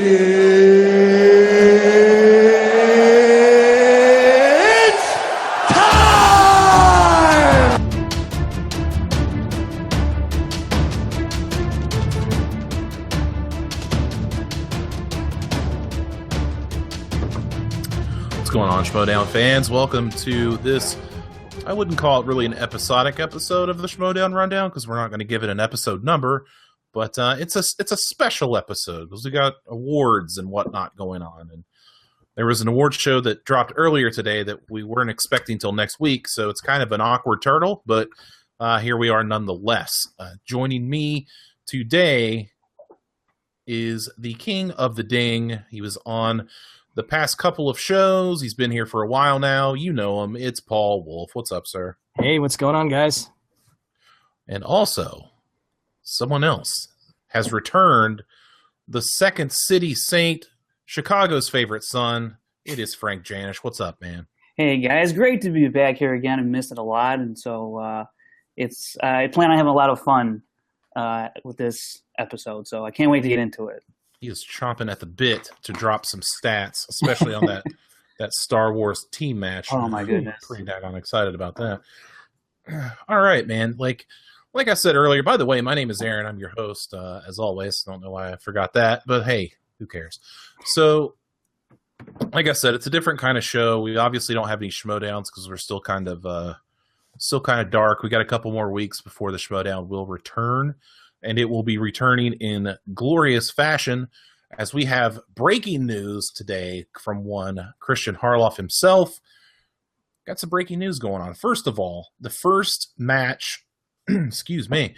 It's time! What's going on, Schmoedown fans? Welcome to this, I wouldn't call it really an episodic episode of the Schmoedown Rundown because we're not going to give it an episode number, but it's a special episode because we got awards and whatnot going on. And there was an award show that dropped earlier today that we weren't expecting till next week, so it's kind of an awkward turtle, but here we are nonetheless. Joining me today is the king of the ding. He was on the past couple of shows. He's been here for a while now. You know him. It's Paul Wolf. What's up, sir? Hey, what's going on, guys? And also, someone else has returned, the Second City Saint, Chicago's favorite son. It is Frank Janish. What's up, man? Hey, guys. Great to be back here again. I missed it a lot, and so I plan on having a lot of fun with this episode, so I can't wait to get into it. He is chomping at the bit to drop some stats, especially on that Star Wars team match. Oh, my goodness. Pretty daggone excited about that. All right, man. Like I said earlier, by the way, my name is Aaron. I'm your host, as always. Don't know why I forgot that, but hey, who cares? So, like I said, it's a different kind of show. We obviously don't have any Schmoedowns because we're still kind of dark. We got a couple more weeks before the Schmoedown will return, and it will be returning in glorious fashion as we have breaking news today from one Kristian Harloff himself. Got some breaking news going on. First of all, the first match, excuse me,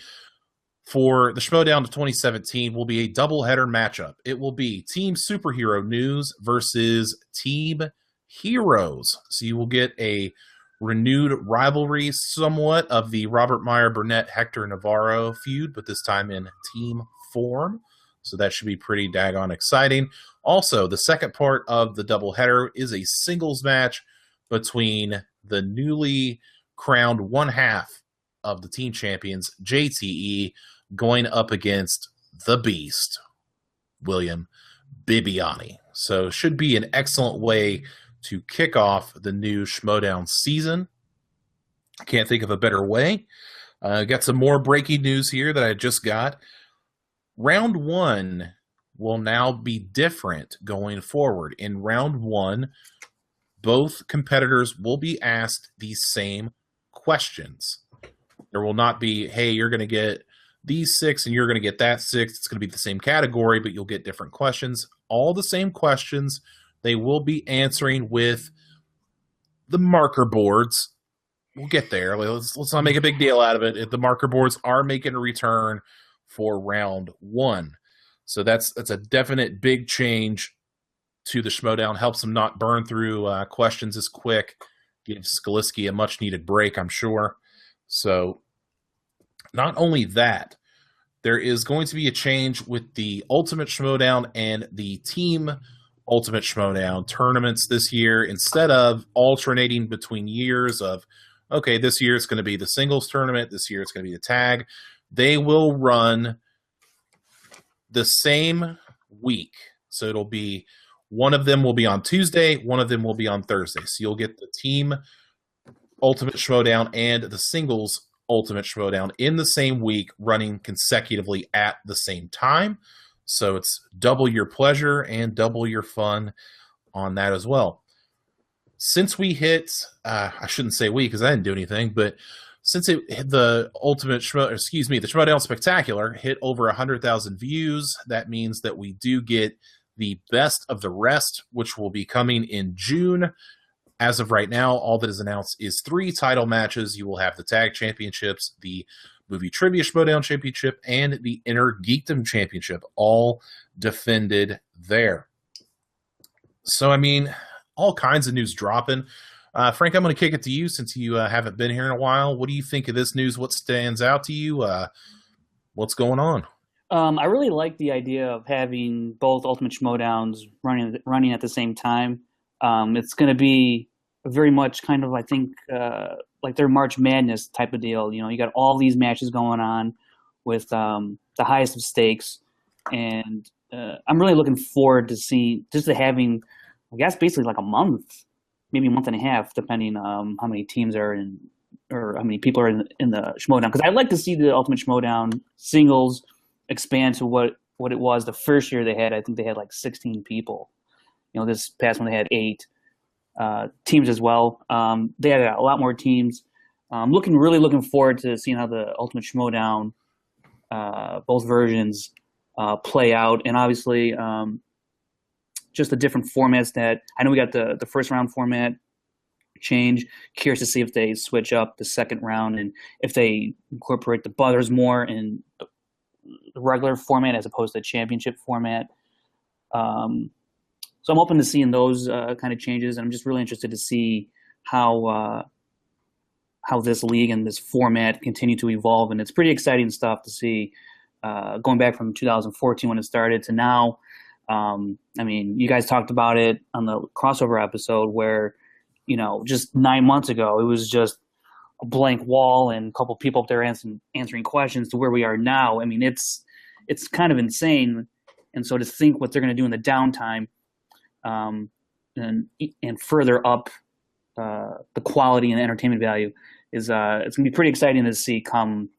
for the Schmoedown of 2017 will be a doubleheader matchup. It will be Team Superhero News versus Team Heroes. So you will get a renewed rivalry somewhat of the Robert Meyer Burnett Hector Navarro feud, but this time in team form. So that should be pretty daggone exciting. Also, the second part of the doubleheader is a singles match between the newly crowned one half of the team champions, JTE, going up against the Beast, William Bibbiani. So should be an excellent way to kick off the new Schmoedown season. I can't think of a better way. Got some more breaking news here that I just got. Round one will now be different going forward. In round one, both competitors will be asked the same questions. There will not be, hey, you're going to get these 6 and you're going to get that 6. It's going to be the same category, but you'll get different questions. All the same questions. They will be answering with the marker boards. We'll get there. Let's not make a big deal out of it. The marker boards are making a return for round one. So that's a definite big change to the Schmoedown. Helps them not burn through questions as quick. Gives Skaliski a much-needed break, I'm sure. So not only that, there is going to be a change with the Ultimate Schmoedown and the Team Ultimate Schmoedown tournaments this year. Instead of alternating between years of, okay, this year it's going to be the singles tournament, this year it's going to be the tag, they will run the same week. So it'll be, one of them will be on Tuesday, one of them will be on Thursday. So you'll get the Team Ultimate Schmoedown and the Singles Ultimate Schmoedown in the same week, running consecutively at the same time. So it's double your pleasure and double your fun on that as well. Since we hit, I shouldn't say we because I didn't do anything, but since it hit the Showdown Spectacular hit over 100,000 views, that means that we do get the Best of the Rest, which will be coming in June. As of right now, all that is announced is 3 title matches. You will have the Tag Championships, the Movie Trivia Schmoedown Championship, and the Inner Geekdom Championship, all defended there. So, I mean, all kinds of news dropping. Frank, I'm going to kick it to you since you haven't been here in a while. What do you think of this news? What stands out to you? What's going on? I really like the idea of having both Ultimate Schmoedowns running at the same time. It's going to be very much kind of, I think, like their March Madness type of deal. You know, you got all these matches going on with the highest of stakes, and I'm really looking forward to having, I guess, basically like a month, maybe a month and a half, depending how many teams are in or how many people are in the Schmoedown. Because I'd like to see the Ultimate Schmoedown singles expand to what it was the first year they had. I think they had like 16 people. This past one they had 8 teams as well. They had a lot more teams. Really looking forward to seeing how the Ultimate Schmoedown, both versions, play out, and obviously just the different formats that I know we got the first round format change. Curious to see if they switch up the second round and if they incorporate the buzzers more in the regular format as opposed to the championship format. So I'm open to seeing those kind of changes, and I'm just really interested to see how this league and this format continue to evolve. And it's pretty exciting stuff to see, going back from 2014 when it started to now. I mean, you guys talked about it on the crossover episode where, just 9 months ago, it was just a blank wall and a couple people up there answering questions to where we are now. I mean, it's kind of insane. And so to think what they're going to do in the downtime, and further up the quality and entertainment value is it's going to be pretty exciting to see come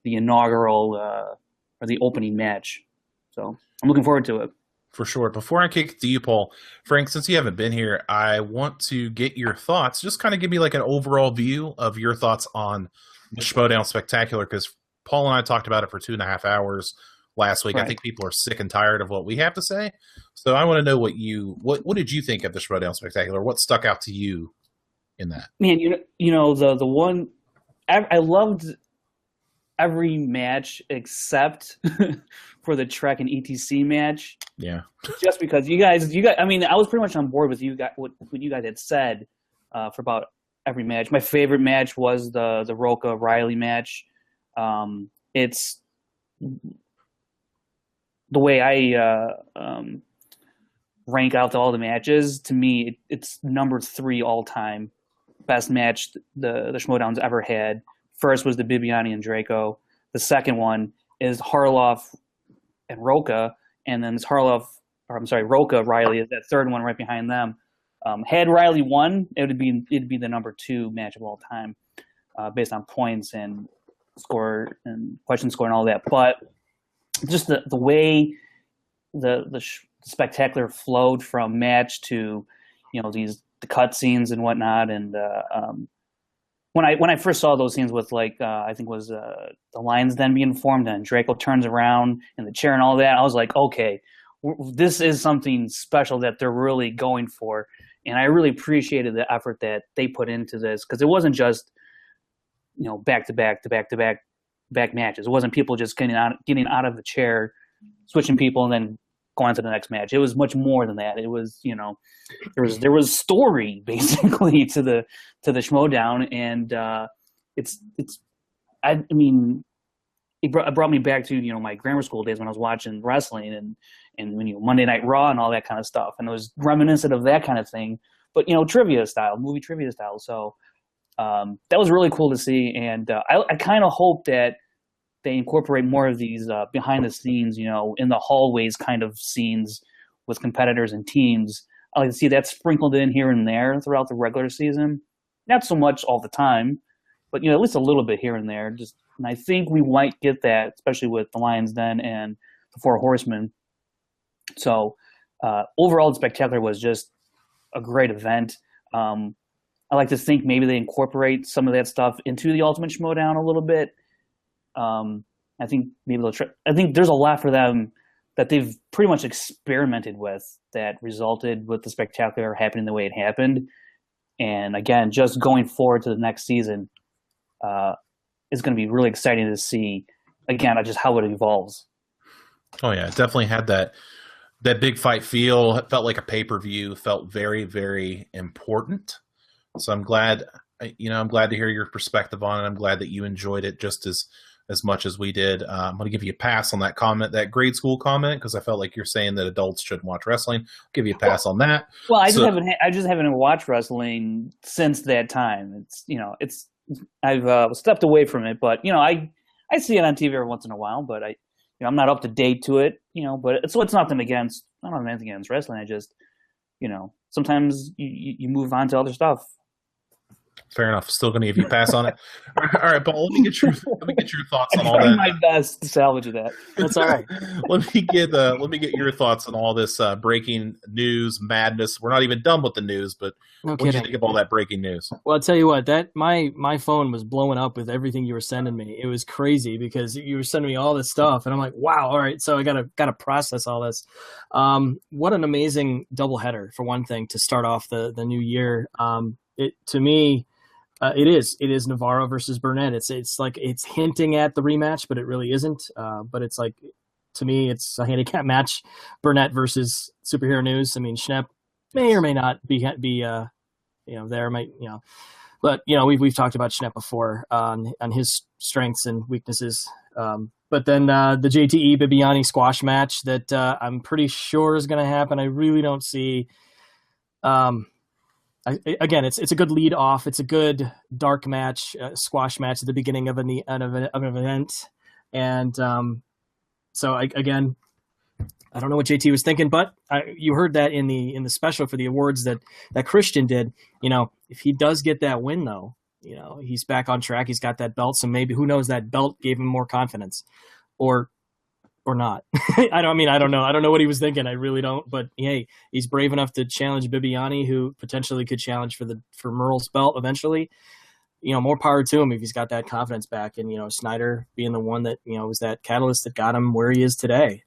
the inaugural or the opening match. So I'm looking forward to it. For sure. Before I kick it to you, Paul, Frank, since you haven't been here, I want to get your thoughts. Just kind of give me like an overall view of your thoughts on the Showdown Spectacular, because Paul and I talked about it for 2.5 hours last week. Right. I think people are sick and tired of what we have to say. So I want to know what did you think of the Showdown Spectacular? What stuck out to you in that? Man, the one I loved every match except for the Trek and ETC match. Yeah. Just because you guys, I mean, I was pretty much on board with you guys, what you guys had said for about every match. My favorite match was the Roca Riley match. It's the way I rank out all the matches. To me, it's number 3 all time best match the Schmoedown's ever had. First was the Bibiani and Draco. The second one is Harloff and Roca, and then it's Roca Riley is that third one right behind them. Had Riley won, it'd be the number 2 match of all time, based on points and score and question score and all that. But just the way the spectacular flowed from match to the cut scenes and whatnot, and when I first saw those scenes with I think it was the Lions Den being formed and Draco turns around in the chair and all that, I was like, okay, this is something special that they're really going for, and I really appreciated the effort that they put into this, because it wasn't just back to back matches. It wasn't people just getting out of the chair, switching people, and then going on to the next match. It was much more than that. It was there was story basically to the Schmoedown, and I mean it brought me back to my grammar school days when I was watching wrestling and Monday Night Raw and all that kind of stuff, and it was reminiscent of that kind of thing, but trivia style, movie trivia style. So that was really cool to see, and I kind of hope that they incorporate more of these behind the scenes, in the hallways kind of scenes with competitors and teams. I like to see that sprinkled in here and there throughout the regular season. Not so much all the time, but at least a little bit here and there. And I think we might get that, especially with the Lions Den and the Four Horsemen. So overall, the Spectacular was just a great event. I like to think maybe they incorporate some of that stuff into the Ultimate Schmoedown a little bit. I think maybe they'll try. I think there's a lot for them that they've pretty much experimented with that resulted with the Spectacular happening the way it happened. And again, just going forward to the next season is going to be really exciting to see, again, just how it evolves. Oh, yeah. It definitely had that big fight feel. It felt like a pay-per-view. Felt very, very important. So I'm glad to hear your perspective on it. I'm glad that you enjoyed it just as much as we did. I'm going to give you a pass on that comment, that grade school comment, because I felt like you're saying that adults shouldn't watch wrestling. I'll give you a pass on that. Well, I just haven't watched wrestling since that time. I've stepped away from it, but I see it on TV every once in a while. But I'm not up to date to it, but it's nothing against. I don't have anything against wrestling. I just, sometimes you move on to other stuff. Fair enough. Still going to give you a pass on it. All right, Paul. Let me get your thoughts on I'm all trying that. my best to salvage that. That's all right. let me get your thoughts on all this breaking news madness. We're not even done with the news, but what do you think of all that breaking news? Well, I'll tell you what, that my phone was blowing up with everything you were sending me. It was crazy because you were sending me all this stuff, and I'm like, wow, all right, so I gotta process all this. What an amazing doubleheader for one thing to start off the new year. To me, it is Navarro versus Burnett. It's like it's hinting at the rematch, but it really isn't. But it's like, to me, it's a handicap match. Burnett versus Superhero News. I mean, Schnepp may or may not be there might, but we've talked about Schnepp before on his strengths and weaknesses. But then the JTE Bibiani squash match that I'm pretty sure is going to happen. I really don't see. Again, it's a good lead off. It's a good dark match, squash match at the beginning of an event, and so again, I don't know what JT was thinking, but you heard that in the special for the awards that Kristian did. If he does get that win, though, he's back on track. He's got that belt, so maybe, who knows, that belt gave him more confidence, or not. I don't know. I don't know what he was thinking. I really don't. But hey, he's brave enough to challenge Bibiani, who potentially could challenge for Merle's belt eventually. More power to him if he's got that confidence back. And, Snyder being the one that, was that catalyst that got him where he is today.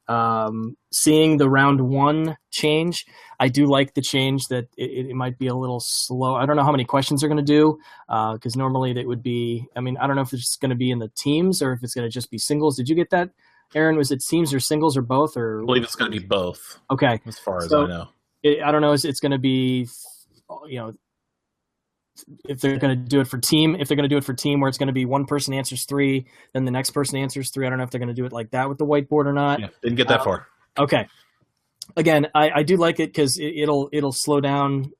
Seeing the round one change, I do like the change that it might be a little slow. I don't know how many questions they're going to do, because normally it would be, I don't know if it's going to be in the teams or if it's going to just be singles. Did you get that, Aaron? Was it teams or singles or both? Or I believe it's going to be both. Okay. As far as I know. I don't know. It's going to be, if they're going to do it for team, where it's going to be one person answers three, then the next person answers three. I don't know if they're going to do it like that with the whiteboard or not. Yeah, didn't get that far. Okay. Again, I do like it because it'll slow down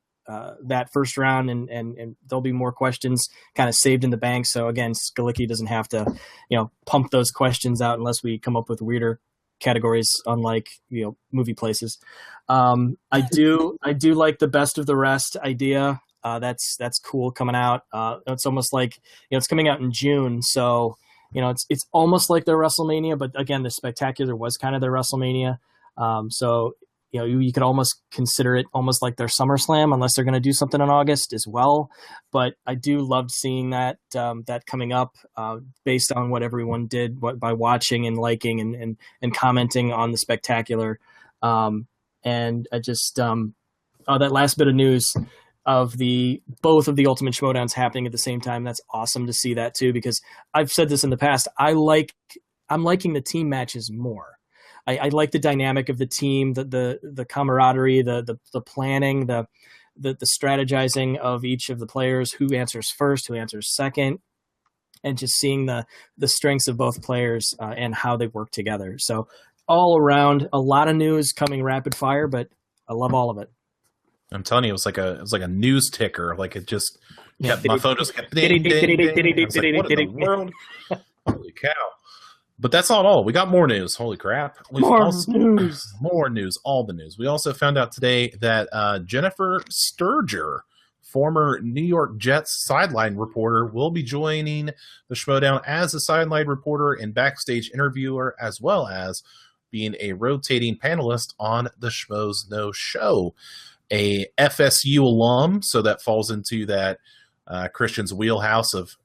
that first round, and there'll be more questions kind of saved in the bank. So again, Skalicki doesn't have to, pump those questions out unless we come up with weirder categories, unlike movie places. I do like the best of the rest idea. That's cool coming out. It's almost like it's coming out in June, so it's almost like their WrestleMania. But again, the Spectacular was kind of their WrestleMania. So you could almost consider it almost like their SummerSlam, unless they're going to do something in August as well. But I do love seeing that coming up, based on what everyone did by watching and liking and commenting on the Spectacular. And I just that last bit of news of both of the Ultimate Schmoedowns happening at the same time. That's awesome to see that too, because I've said this in the past. I'm liking the team matches more. I like the dynamic of the team, the camaraderie, the planning, the strategizing of each of the players, who answers first, who answers second, and just seeing the strengths of both players and how they work together. So all around, a lot of news coming rapid fire, but I love all of it. I'm telling you, it was like a news ticker. Like it just kept, my phone just kept ding, ding, ding. I was like, what in the world? Holy cow. But that's not all. We got more news. Holy crap. More news. All the news. We also found out today that Jennifer Sturger, former New York Jets sideline reporter, will be joining the Schmoedown as a sideline reporter and backstage interviewer, as well as being a rotating panelist on the Schmoes Know Show. A FSU alum, so that falls into that Kristian's wheelhouse of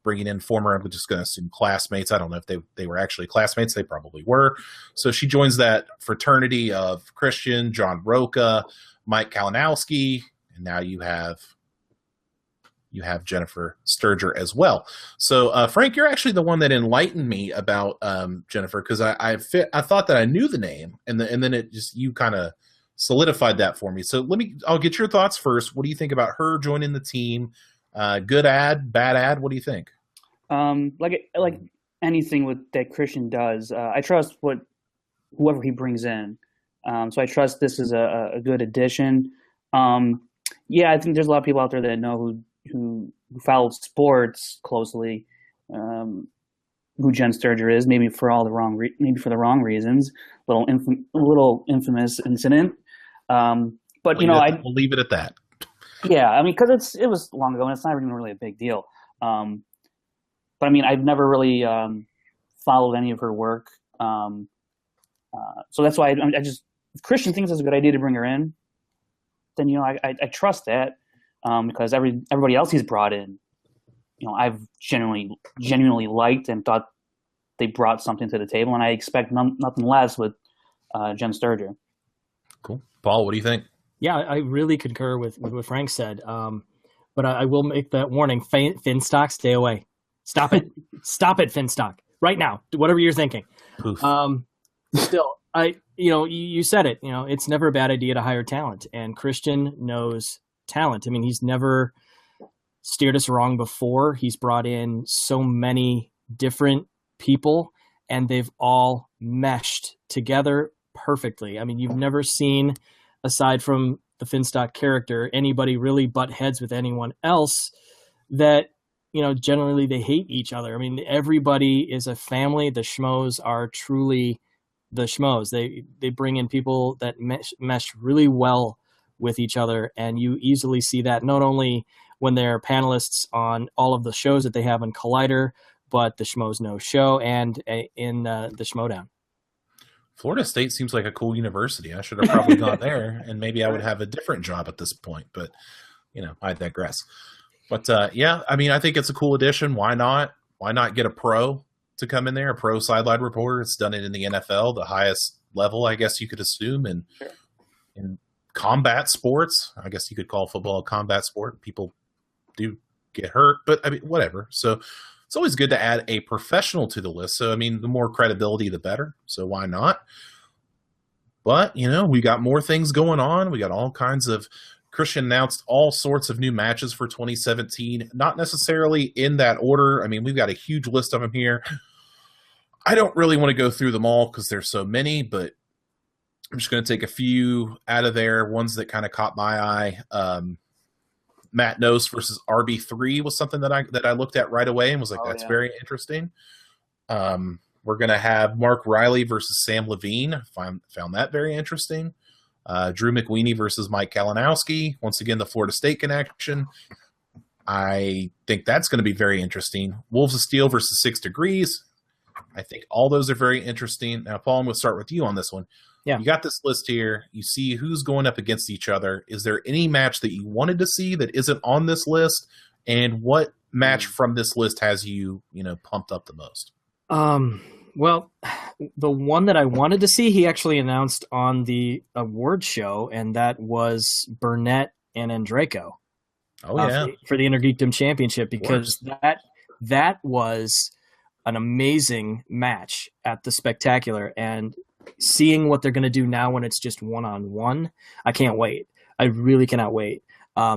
bringing in former, I'm just going to assume, classmates. I don't know if they were actually classmates. They probably were. So she joins that fraternity of Kristian, John Roca, Mike Kalinowski, and now you have Jennifer Sturger as well. So Frank, you're actually the one that enlightened me about Jennifer, because I thought that I knew the name, and then it just, you kind of solidified that for me. So I'll get your thoughts first. What do you think about her joining the team? Good ad, bad ad? What do you think? Like anything that Kristian does, I trust whoever he brings in. So I trust this is a good addition. Yeah, I think there's a lot of people out there that know who follow sports closely. who Jen Sturger is, maybe for the wrong reasons. Little infamous incident. But we'll leave it at that. Yeah, I mean, because it was long ago and it's not even really a big deal. But I mean, I've never really followed any of her work, so that's why I just, if Kristian thinks it's a good idea to bring her in, then I trust that, because everybody else he's brought in, I've genuinely liked and thought they brought something to the table, and I expect nothing less with Jen Sturger. Cool, Paul. What do you think? Yeah, I really concur with what Frank said. But I will make that warning: Finstock, stay away. Stop it! Stop it, Finstock! Right now, whatever you're thinking. Poof. Still, you said it. It's never a bad idea to hire talent, and Kristian knows talent. I mean, he's never steered us wrong before. He's brought in so many different people, and they've all meshed together perfectly. I mean, you've never seen, aside from the Finstock character, anybody really butt heads with anyone else that, generally they hate each other. I mean, everybody is a family. The Schmoes are truly the Schmoes. They bring in people that mesh really well with each other, and you easily see that not only when they're panelists on all of the shows that they have on Collider, but the Schmoes Know Show and in the Schmoedown. Florida State seems like a cool university. I should have probably gone there, and maybe I would have a different job at this point. But, I digress. But, yeah, I mean, I think it's a cool addition. Why not? Why not get a pro to come in there, a pro sideline reporter? It's done it in the NFL, the highest level, I guess you could assume, and in combat sports. I guess you could call football a combat sport. People do get hurt, but, I mean, whatever. So it's always good to add a professional to the list. So, I mean, the more credibility, the better. So why not? But, we got more things going on. We got all kinds of – Kristian announced all sorts of new matches for 2017, not necessarily in that order. I mean, we've got a huge list of them here. I don't really want to go through them all because there's so many, but I'm just going to take a few out of there, ones that kind of caught my eye. Matt Nose versus RB3 was something that I looked at right away and was like, that's very interesting. We're going to have Mark Riley versus Sam Levine. Found that very interesting. Drew McWeeny versus Mike Kalinowski. Once again, the Florida State connection. I think that's going to be very interesting. Wolves of Steel versus 6 Degrees. I think all those are very interesting. Now, Paul, I'm going to start with you on this one. Yeah. You got this list here. You see who's going up against each other. Is there any match that you wanted to see that isn't on this list? And what match from this list has you, pumped up the most? Well, the one that I wanted to see, he actually announced on the award show, and that was Burnett and Andreyko. Oh, yeah. For the Intergeekdom Championship, because that was an amazing match at the Spectacular, and seeing what they're going to do now when it's just one-on-one, I can't wait. I really cannot wait.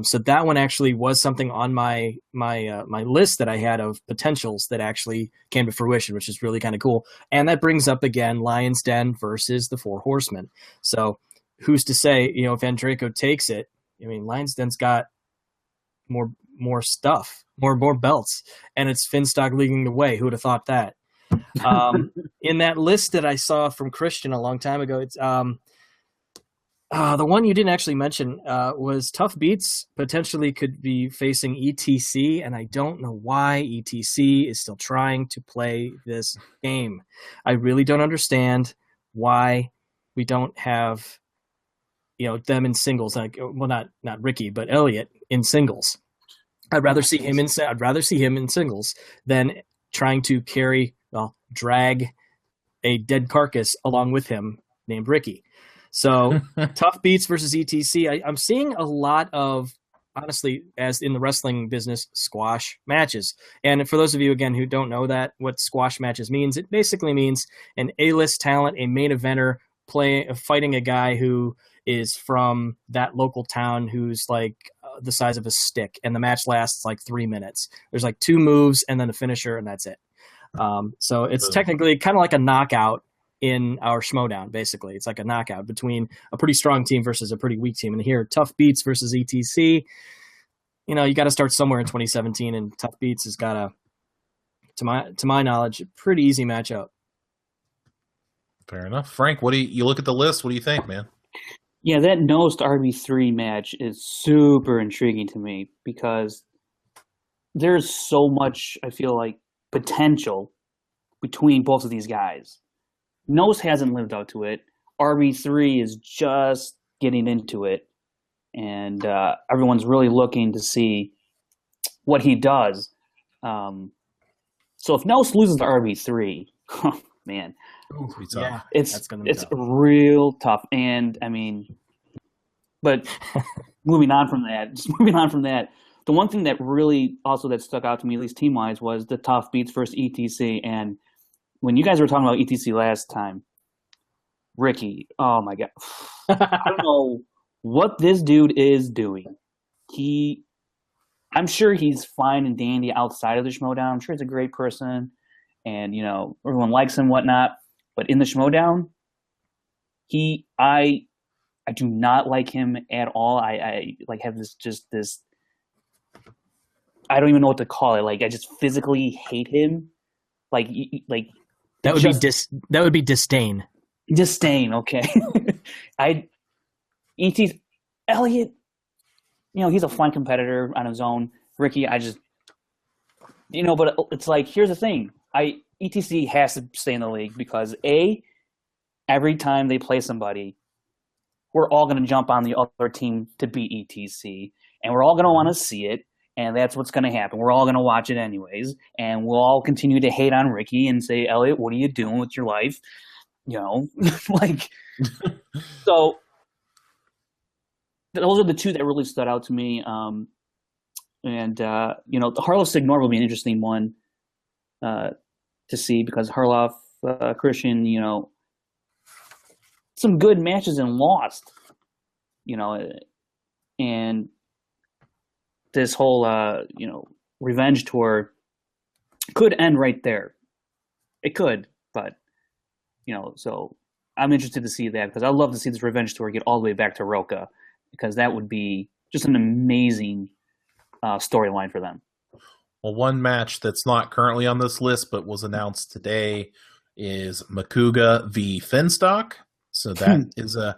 So that one actually was something on my list that I had of potentials that actually came to fruition, which is really kind of cool. And that brings up again Lion's Den versus the Four Horsemen. So who's to say, if Andreyko takes it? I mean, Lion's Den's got more stuff, more belts, and it's Finstock leading the way. Who would have thought that? In that list that I saw from Kristian a long time ago, it's the one you didn't actually mention was Tough Beats potentially could be facing ETC, and I don't know why ETC is still trying to play this game. I really don't understand why we don't have, them in singles. Like, well, not Ricky, but Elliot in singles. I'd rather see him in singles than trying to drag a dead carcass along with him named Ricky. So Tough Beats versus ETC. I'm seeing a lot of, honestly, as in the wrestling business, squash matches. And for those of you, again, who don't know what squash matches means, it basically means an A-list talent, a main eventer, fighting a guy who is from that local town who's like the size of a stick. And the match lasts like 3 minutes. There's like 2 moves and then a finisher, and that's it. So it's technically kind of like a knockout in our Schmoedown, basically. It's like a knockout between a pretty strong team versus a pretty weak team. And here, Tough Beats versus ETC, you got to start somewhere in 2017, and Tough Beats has got to my knowledge, a pretty easy matchup. Fair enough. Frank, what do you look at the list? What do you think, man? Yeah, that Nost RB3 match is super intriguing to me because there's so much, I feel like, potential between both of these guys. Nost hasn't lived up to it. RB3 is just getting into it. And everyone's really looking to see what he does. So if Nost loses to RB3, oh, man. Yeah, it's real tough. And, I mean, but moving on from that, the one thing that really also that stuck out to me, at least team-wise, was the Tough Beats versus ETC. And when you guys were talking about ETC last time, Ricky, oh, my God. I don't know what this dude is doing. I'm sure he's fine and dandy outside of the Schmoedown. I'm sure he's a great person, and everyone likes him, whatnot. But in the Schmoedown, I do not like him at all. I like have this. I don't even know what to call it. Like I just physically hate him. Like that would be disdain. Disdain. Okay. E.T. Elliot, he's a fun competitor on his own. Ricky, but it's like, here's the thing. ETC has to stay in the league because every time they play somebody, we're all going to jump on the other team to beat ETC, and we're all going to want to see it, and that's what's going to happen. We're all going to watch it anyways, and we'll all continue to hate on Ricky and say, Elliot, what are you doing with your life? So those are the two that really stood out to me. The Harloff Signor will be an interesting one to see because Harloff, Kristian, some good matches and lost, and this whole, revenge tour could end right there. It could, but, so I'm interested to see that because I'd love to see this revenge tour get all the way back to Roca because that would be just an amazing storyline for them. Well, one match that's not currently on this list but was announced today is Makuga v. Finstock. So that is I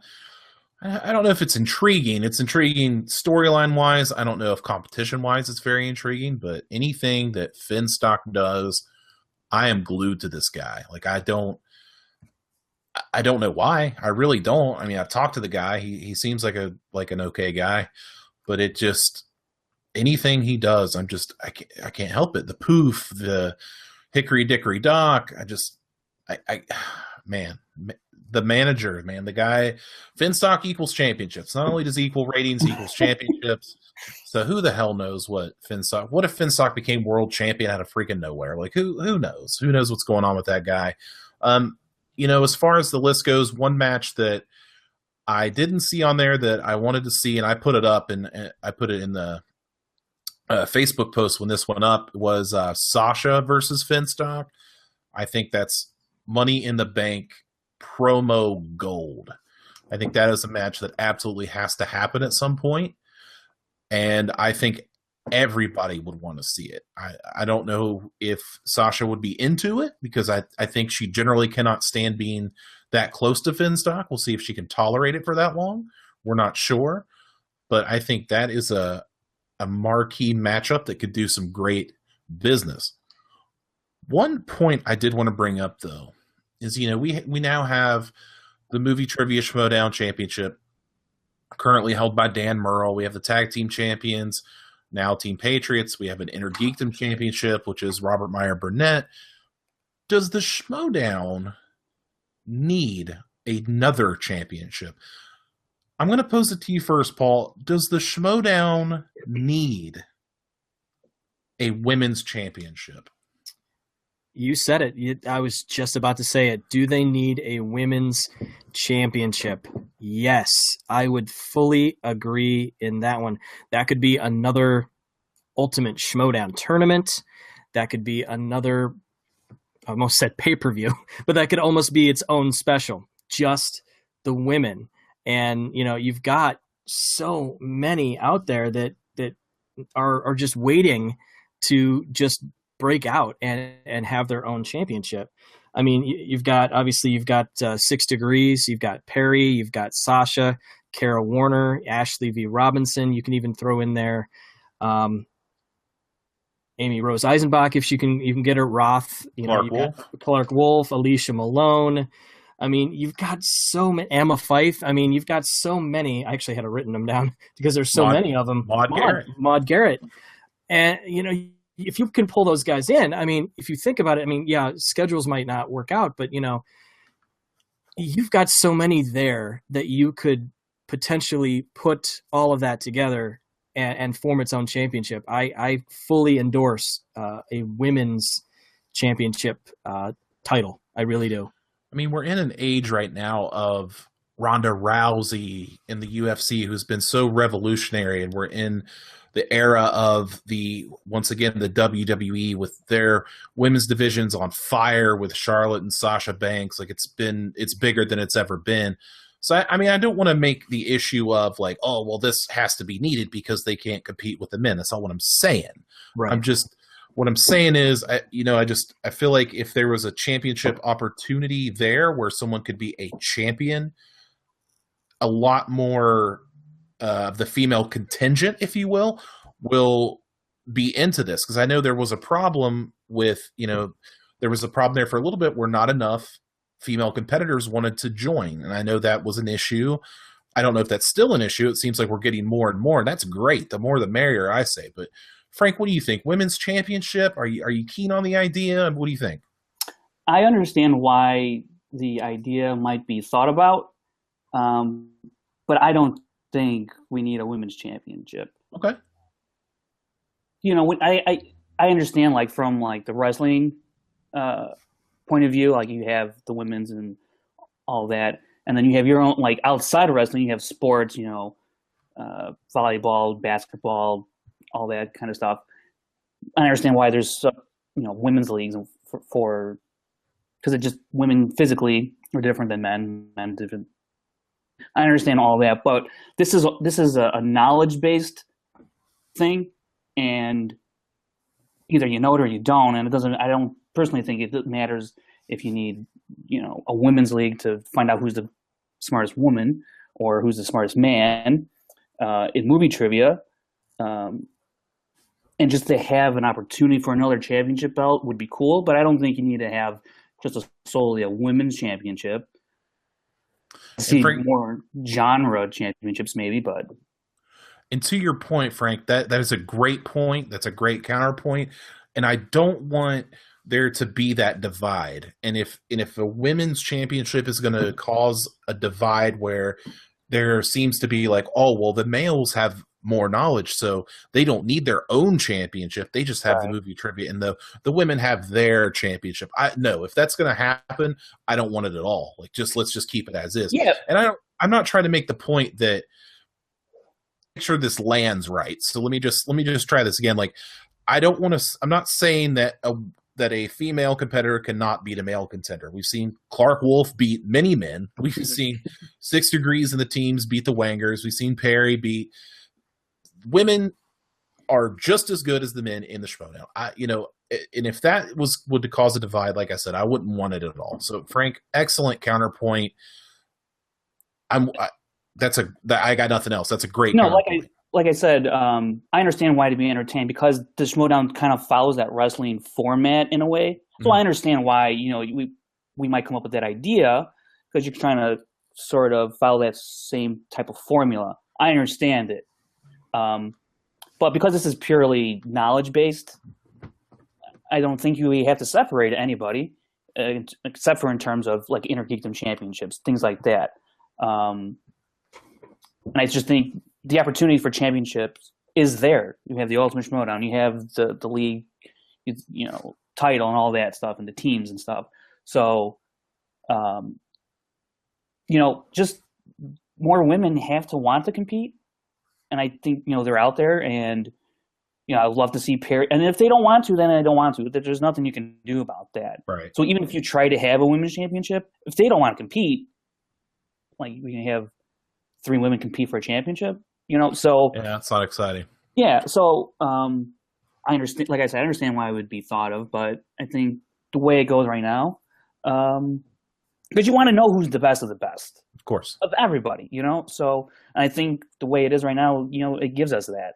don't know if it's intriguing. It's intriguing storyline-wise. I don't know if competition-wise it's very intriguing, but anything that Finstock does, I am glued to this guy. Like, I don't know why. I really don't. I mean, I've talked to the guy. He seems like an okay guy, but it just anything he does, I can't help it. The poof, the hickory dickory dock. Man, the manager, man, the guy. Finstock equals championships. Not only does he equal ratings, he equals championships. So who the hell knows what Finstock? What if Finstock became world champion out of freaking nowhere? Like who knows? Who knows what's going on with that guy? As far as the list goes, one match that I didn't see on there that I wanted to see, and I put it up, and I put it in the Facebook post when this went up, was Sasha versus Finstock. I think that's Money in the Bank promo gold. I think that is a match that absolutely has to happen at some point, and I think everybody would want to see it. I don't know if Sasha would be into it because I think she generally cannot stand being that close to Finstock. We'll see if she can tolerate it for that long. We're not sure, but I think that is a marquee matchup that could do some great business. One point I did want to bring up though is we now have the Movie Trivia Schmoedown Championship currently held by Dan Murrell. We have the Tag Team Champions, now Team Patriots. We have an Inner Geekdom Championship, which is Robert Meyer Burnett. Does the Schmoedown need another championship? I'm going to pose it to you first, Paul. Does the Schmoedown need a women's championship? You said it. I was just about to say it. Do they need a women's championship? Yes, I would fully agree in that one. That could be another Ultimate Schmoedown tournament. That could be another, I almost said pay-per-view, but that could almost be its own special. Just the women. And, you've got so many out there that are just waiting to just break out and have their own championship. I mean, you've got 6 Degrees, you've got Perry, you've got Sasha, Kara Warner, Ashley V. Robinson. You can even throw in there Amy Rose Eisenbach if you can get her. Roth, Clark Wolf, Alicia Malone. I mean, you've got so many. Emma Fife. I mean, you've got so many. I actually had written them down because there's so many of them. Maud Garrett. And, if you can pull those guys in, I mean, if you think about it, I mean, yeah, schedules might not work out, but, you've got so many there that you could potentially put all of that together and form its own championship. I fully endorse a women's championship title. I really do. I mean, we're in an age right now of Ronda Rousey in the UFC, who's been so revolutionary, and we're in the era of the WWE with their women's divisions on fire with Charlotte and Sasha Banks. Like it's bigger than it's ever been. So, I mean, I don't want to make the issue of like, oh, well, this has to be needed because they can't compete with the men. That's not what I'm saying. Right. What I'm saying is, I feel like if there was a championship opportunity there where someone could be a champion, a lot more of the female contingent, if you will be into this. Because I know there was a problem with, there was a problem there for a little bit where not enough female competitors wanted to join. And I know that was an issue. I don't know if that's still an issue. It seems like we're getting more and more, and that's great. The more the merrier, I say. But Frank, what do you think? Women's championship? Are you keen on the idea? What do you think? I understand why the idea might be thought about, but I don't think we need a women's championship. Okay. When I understand, like, from like the wrestling point of view, like you have the women's and all that, and then you have your own, like, outside of wrestling, you have sports, volleyball, basketball, all that kind of stuff. I understand why there's women's leagues for because it just, women physically are different than men different. I understand all that, but this is a knowledge-based thing, and either you know it or you don't. And it doesn't. I don't personally think it matters if you need, a women's league to find out who's the smartest woman or who's the smartest man in movie trivia. And just to have an opportunity for another championship belt would be cool, but I don't think you need to have just solely a women's championship. See more genre championships maybe, but. And to your point, Frank, that is a great point. That's a great counterpoint. And I don't want there to be that divide. And if a women's championship is going to cause a divide where there seems to be like, oh, well, the males have more knowledge, so they don't need their own championship. They just have the movie trivia, and the women have their championship. No, if that's going to happen, I don't want it at all. Like, let's just keep it as is. Yeah. And I'm not trying to make the point that make sure this lands right. So let me just try this again. Like, I'm not saying that a female competitor cannot beat a male contender. We've seen Clark Wolf beat many men. We've seen 6 Degrees in the teams beat the Wangers. We've seen Perry beat. Women are just as good as the men in the Schmoedown. And if that would cause a divide, like I said, I wouldn't want it at all. So, Frank, excellent counterpoint. I got nothing else. That's a great. No, like I said, I understand why to be entertained, because the Schmoedown kind of follows that wrestling format in a way. So I understand why we might come up with that idea, because you're trying to sort of follow that same type of formula. I understand it. But because this is purely knowledge-based, I don't think you have to separate anybody, except for in terms of like intergeekdom championships, things like that. And I just think the opportunity for championships is there. You have the Ultimate Schmoedown, you have the league, title and all that stuff, and the teams and stuff. So, just more women have to want to compete. And I think, they're out there, and, I'd love to see Perry. And if they don't want to, then they don't want to. There's nothing you can do about that. Right. So even if you try to have a women's championship, if they don't want to compete, like, we can have 3 women compete for a championship, so. Yeah, it's not exciting. Yeah. So, I understand. Like I said, I understand why it would be thought of, but I think the way it goes right now, because you want to know who's the best of the best Of course. of everybody, So I think the way it is right now, it gives us that.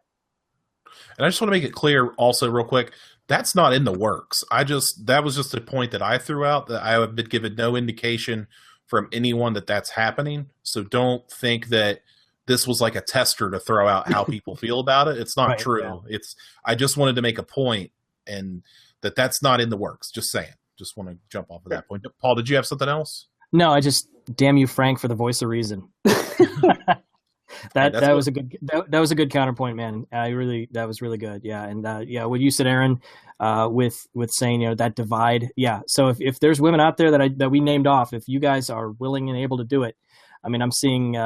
And I just want to make it clear also real quick, that's not in the works. That was just a point that I threw out, that I have been given no indication from anyone that that's happening. So don't think that this was like a tester to throw out how people feel about it. It's not Right, true. I just wanted to make a point, and that's not in the works. Just saying. Just want to jump off of that point. Paul, did you have something else? No, I just damn you, Frank, for the voice of reason. That was a good counterpoint, man. That was really good. Yeah, and what you said, Aaron, with saying that divide. Yeah, so if there's women out there that we named off, if you guys are willing and able to do it, I mean, I'm seeing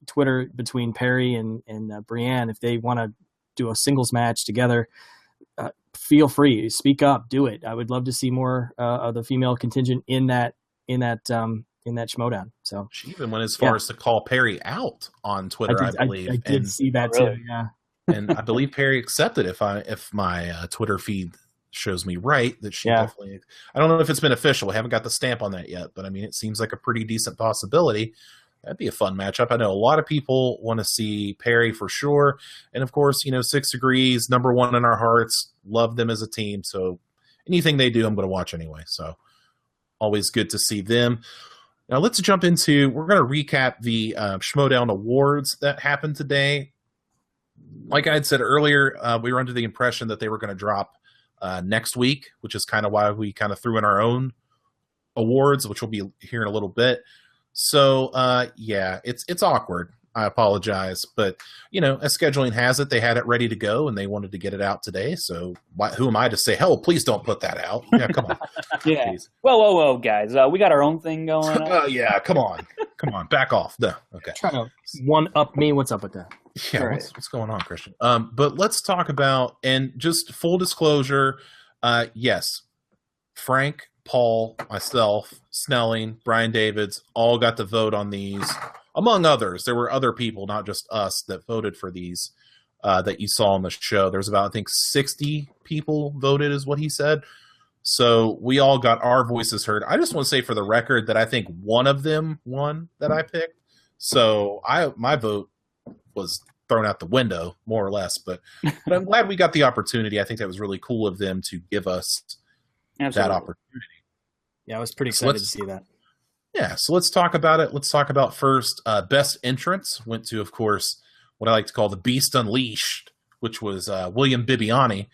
Twitter between Perry and Brienne. If they want to do a singles match together, feel free, speak up, do it. I would love to see more of the female contingent in that Schmoedown. So she even went as far as to call Perry out on Twitter, I believe. I did see that too. Yeah, and I believe Perry accepted, if my Twitter feed shows me right, that she definitely. I don't know if it's been official. I haven't got the stamp on that yet, but I mean, it seems like a pretty decent possibility. That'd be a fun matchup. I know a lot of people want to see Perry for sure, and of course, 6 Degrees, number one in our hearts. Love them as a team, so anything they do, I'm going to watch anyway. So always good to see them. Now let's jump into. We're going to recap the Schmoedown Awards that happened today. Like I had said earlier, we were under the impression that they were going to drop next week, which is kind of why we kind of threw in our own awards, which we'll be here in a little bit. So, it's awkward. I apologize. But, as scheduling has it, they had it ready to go, and they wanted to get it out today. So who am I to say, hell, please don't put that out? Yeah, come on. Yeah. Jeez. Whoa, guys. We got our own thing going on. Yeah, come on. Come on, back off. No, okay. Trying to one-up me. What's up with that? Yeah, right. What's going on, Kristian? But let's talk about, and just full disclosure, yes, Frank, Paul, myself, Snelling, Brian Davids, all got to vote on these. Among others, there were other people, not just us, that voted for these that you saw on the show. There's about, I think, 60 people voted is what he said. So we all got our voices heard. I just want to say for the record that I think one of them won that I picked. So my vote was thrown out the window, more or less. But I'm glad we got the opportunity. I think that was really cool of them to give us that opportunity. Yeah, I was pretty excited to see that. Yeah, so let's talk about it. Let's talk about first Best Entrance. Went to, of course, what I like to call the Beast Unleashed, which was William Bibbiani,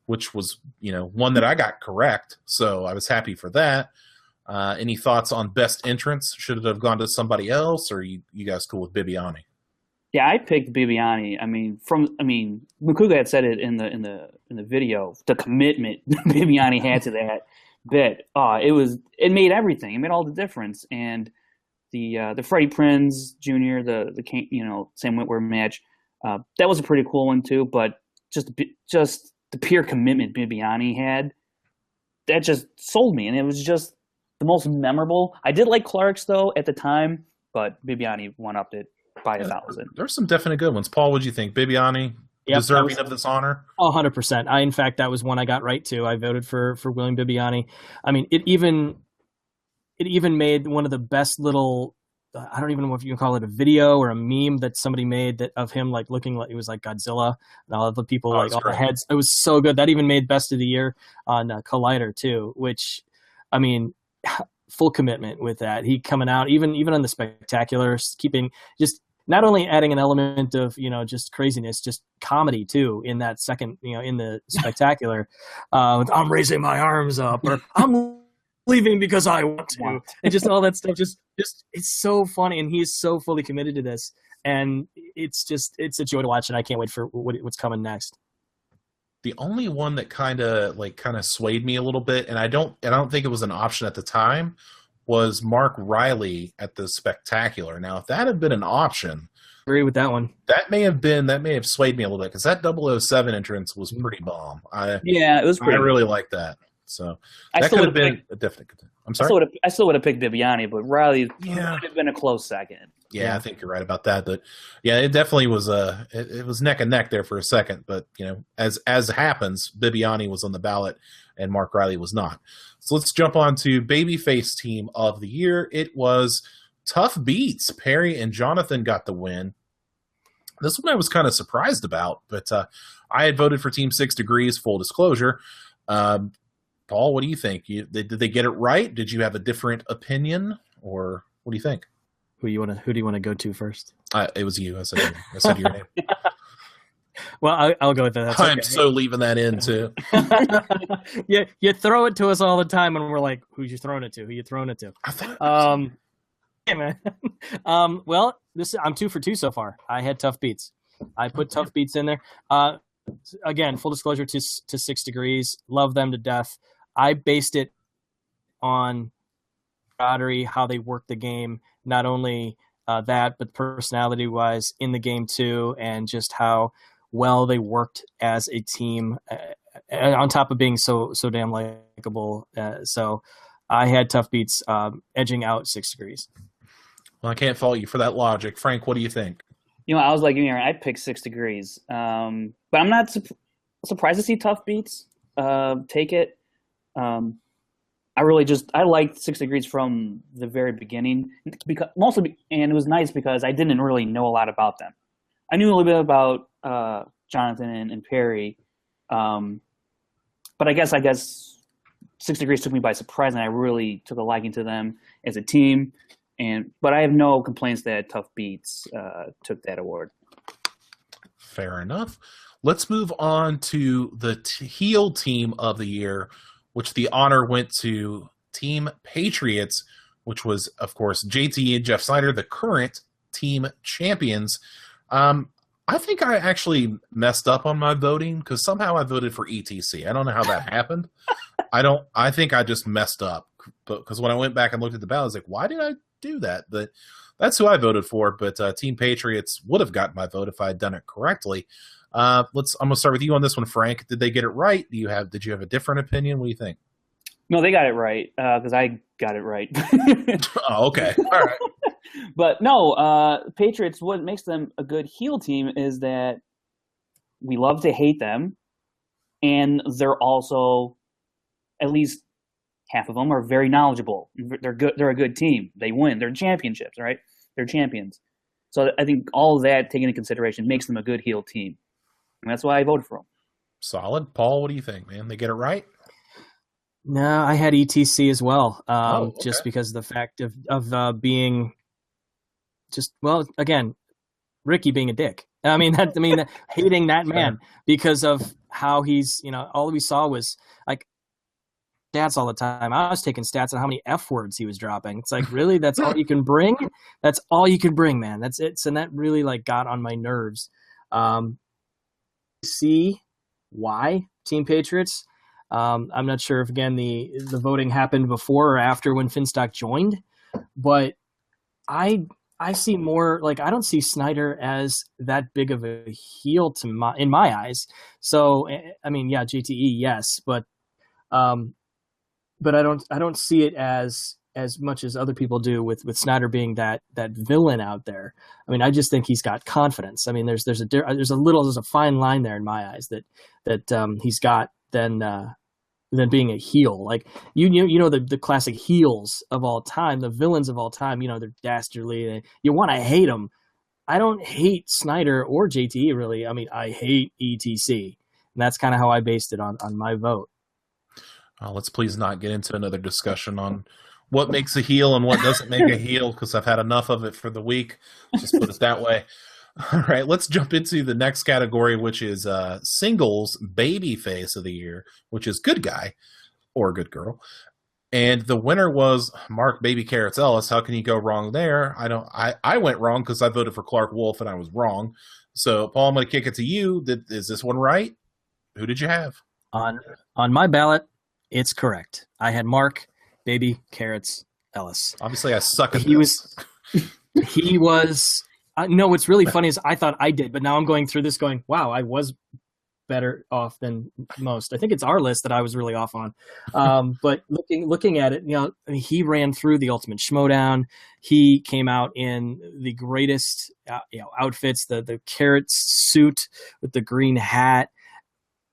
which was, one that I got correct. So I was happy for that. Any thoughts on Best Entrance? Should it have gone to somebody else, or you guys cool with Bibbiani? Yeah, I picked Bibbiani. Mukuga had said it in the video. The commitment Bibbiani had to that bit. It made everything. It made all the difference. And the Freddie Prinze Jr., the Sam Witwer match, that was a pretty cool one too. But just the pure commitment Bibbiani had, that just sold me, and it was just the most memorable. I did like Clark's though at the time, but Bibbiani one-upped it by 1,000. There's some definite good ones. Paul, what'd you think? Bibbiani deserving of this honor? 100%. In fact, that was one I got right too. I voted for William Bibbiani. I mean, it even made one of the best little, I don't even know if you can call it a video or a meme that somebody made of him like looking like it was like Godzilla and all the people all the heads. It was so good. That even made Best of the Year on Collider too, which, I mean, full commitment with that. He coming out even on the Spectacular, keeping just not only adding an element of, just craziness, just comedy too in that second, in the Spectacular, I'm raising my arms up, or I'm leaving because I want to, and just all that stuff. Just it's so funny, and he's so fully committed to this, and it's a joy to watch, and I can't wait for what's coming next. The only one that kind of swayed me a little bit, and I don't think it was an option at the time, was Mark Riley at the Spectacular. Now, if that had been an option, I agree with that one. That may have swayed me a little bit, because that 007 entrance was pretty bomb. It was pretty. I really like that. So that could have been a different. I'm sorry. I still would have picked Bibbiani, but Riley would have been a close second. Yeah, I think you're right about that. But yeah, it definitely was it was neck and neck there for a second. But as happens, Bibiani was on the ballot and Mark Riley was not. So let's jump on to Babyface Team of the Year. It was Tough Beats. Perry and Jonathan got the win. This one I was kind of surprised about, but I had voted for Team 6 Degrees, full disclosure. Paul, what do you think? Did they get it right? Did you have a different opinion, or what do you think? Who do you want to go to first? It was you. I said your name. Well, I'll go with that. That's I'm okay. so leaving that in too. Yeah, you throw it to us all the time, and we're like, "Who's you throwing it to? Who you throwing it to?" Yeah, man. Well, I'm 2 for 2 so far. I had Tough Beats. I put Tough Beats in there. Again, full disclosure to 6 Degrees. Love them to death. I based it on camaraderie, how they work the game. Not only that, but personality-wise in the game too, and just how well they worked as a team. On top of being so damn likable. So I had Tough Beats edging out 6 Degrees. Well, I can't fault you for that logic. Frank, what do you think? I was like, I'd pick 6 Degrees. But I'm not surprised to see Tough Beats take it. I liked 6 Degrees from the very beginning, and it was nice because I didn't really know a lot about them. I knew a little bit about Jonathan and Perry, but I guess 6 Degrees took me by surprise, and I really took a liking to them as a team. But I have no complaints that Tough Beats took that award. Fair enough. Let's move on to the heel team of the year, which the honor went to Team Patriots, which was, of course, JT and Jeff Snyder, the current team champions. I think I actually messed up on my voting because somehow I voted for ETC. I don't know how that happened. I think I just messed up because when I went back and looked at the ballot, I was like, why did I do that? But that's who I voted for. But Team Patriots would have gotten my vote if I had done it correctly. I'm gonna start with you on this one, Frank. Did they get it right? Did you have a different opinion? What do you think? No, they got it right because I got it right. Oh, okay. All right. But no, Patriots, what makes them a good heel team is that we love to hate them, and they're also, at least half of them, are very knowledgeable. They're good. They're a good team. They win. They're championships, right? They're champions. So I think all of that taken into consideration makes them a good heel team. And that's why I voted for them. Solid. Paul, what do you think, man? They get it right? No, I had ETC as well. Okay. Just because of the fact of being just, well, again, Ricky being a dick. Hating that man because of how he's, all we saw was like stats all the time. I was taking stats on how many F words he was dropping. It's like, really? That's all you can bring? That's all you can bring, man. That's it. And that really got on my nerves. See why Team Patriots? I'm not sure if, again, the voting happened before or after when Finstock joined, but I see more, I don't see Snyder as that big of a heel in my eyes. So, JTE, yes, but I don't see it as much as other people do with Snyder being that villain out there. I just think he's got confidence. There's a fine line there in my eyes that he's got than being a heel. The classic heels of all time, the villains of all time, they're dastardly. You want to hate them. I don't hate Snyder or JTE really. I hate ETC. And that's kind of how I based it on my vote. Let's please not get into another discussion on what makes a heel and what doesn't make a heel, because I've had enough of it for the week. Just put it that way. All right, let's jump into the next category, which is singles babyface of the year, which is good guy or good girl. And the winner was Mark Baby Carrots Ellis. How can you go wrong there? I went wrong because I voted for Clark Wolf and I was wrong. So, Paul, I'm going to kick it to you. Is this one right? Who did you have? On my ballot, it's correct. I had Mark Baby Carrots Ellis. Obviously, I suck at this. He was. No, what's really funny is I thought I did, but now I'm going through this going, wow, I was better off than most. I think it's our list that I was really off on. But looking at it, I mean, he ran through the Ultimate Schmoedown. He came out in the greatest outfits, the carrot suit with the green hat,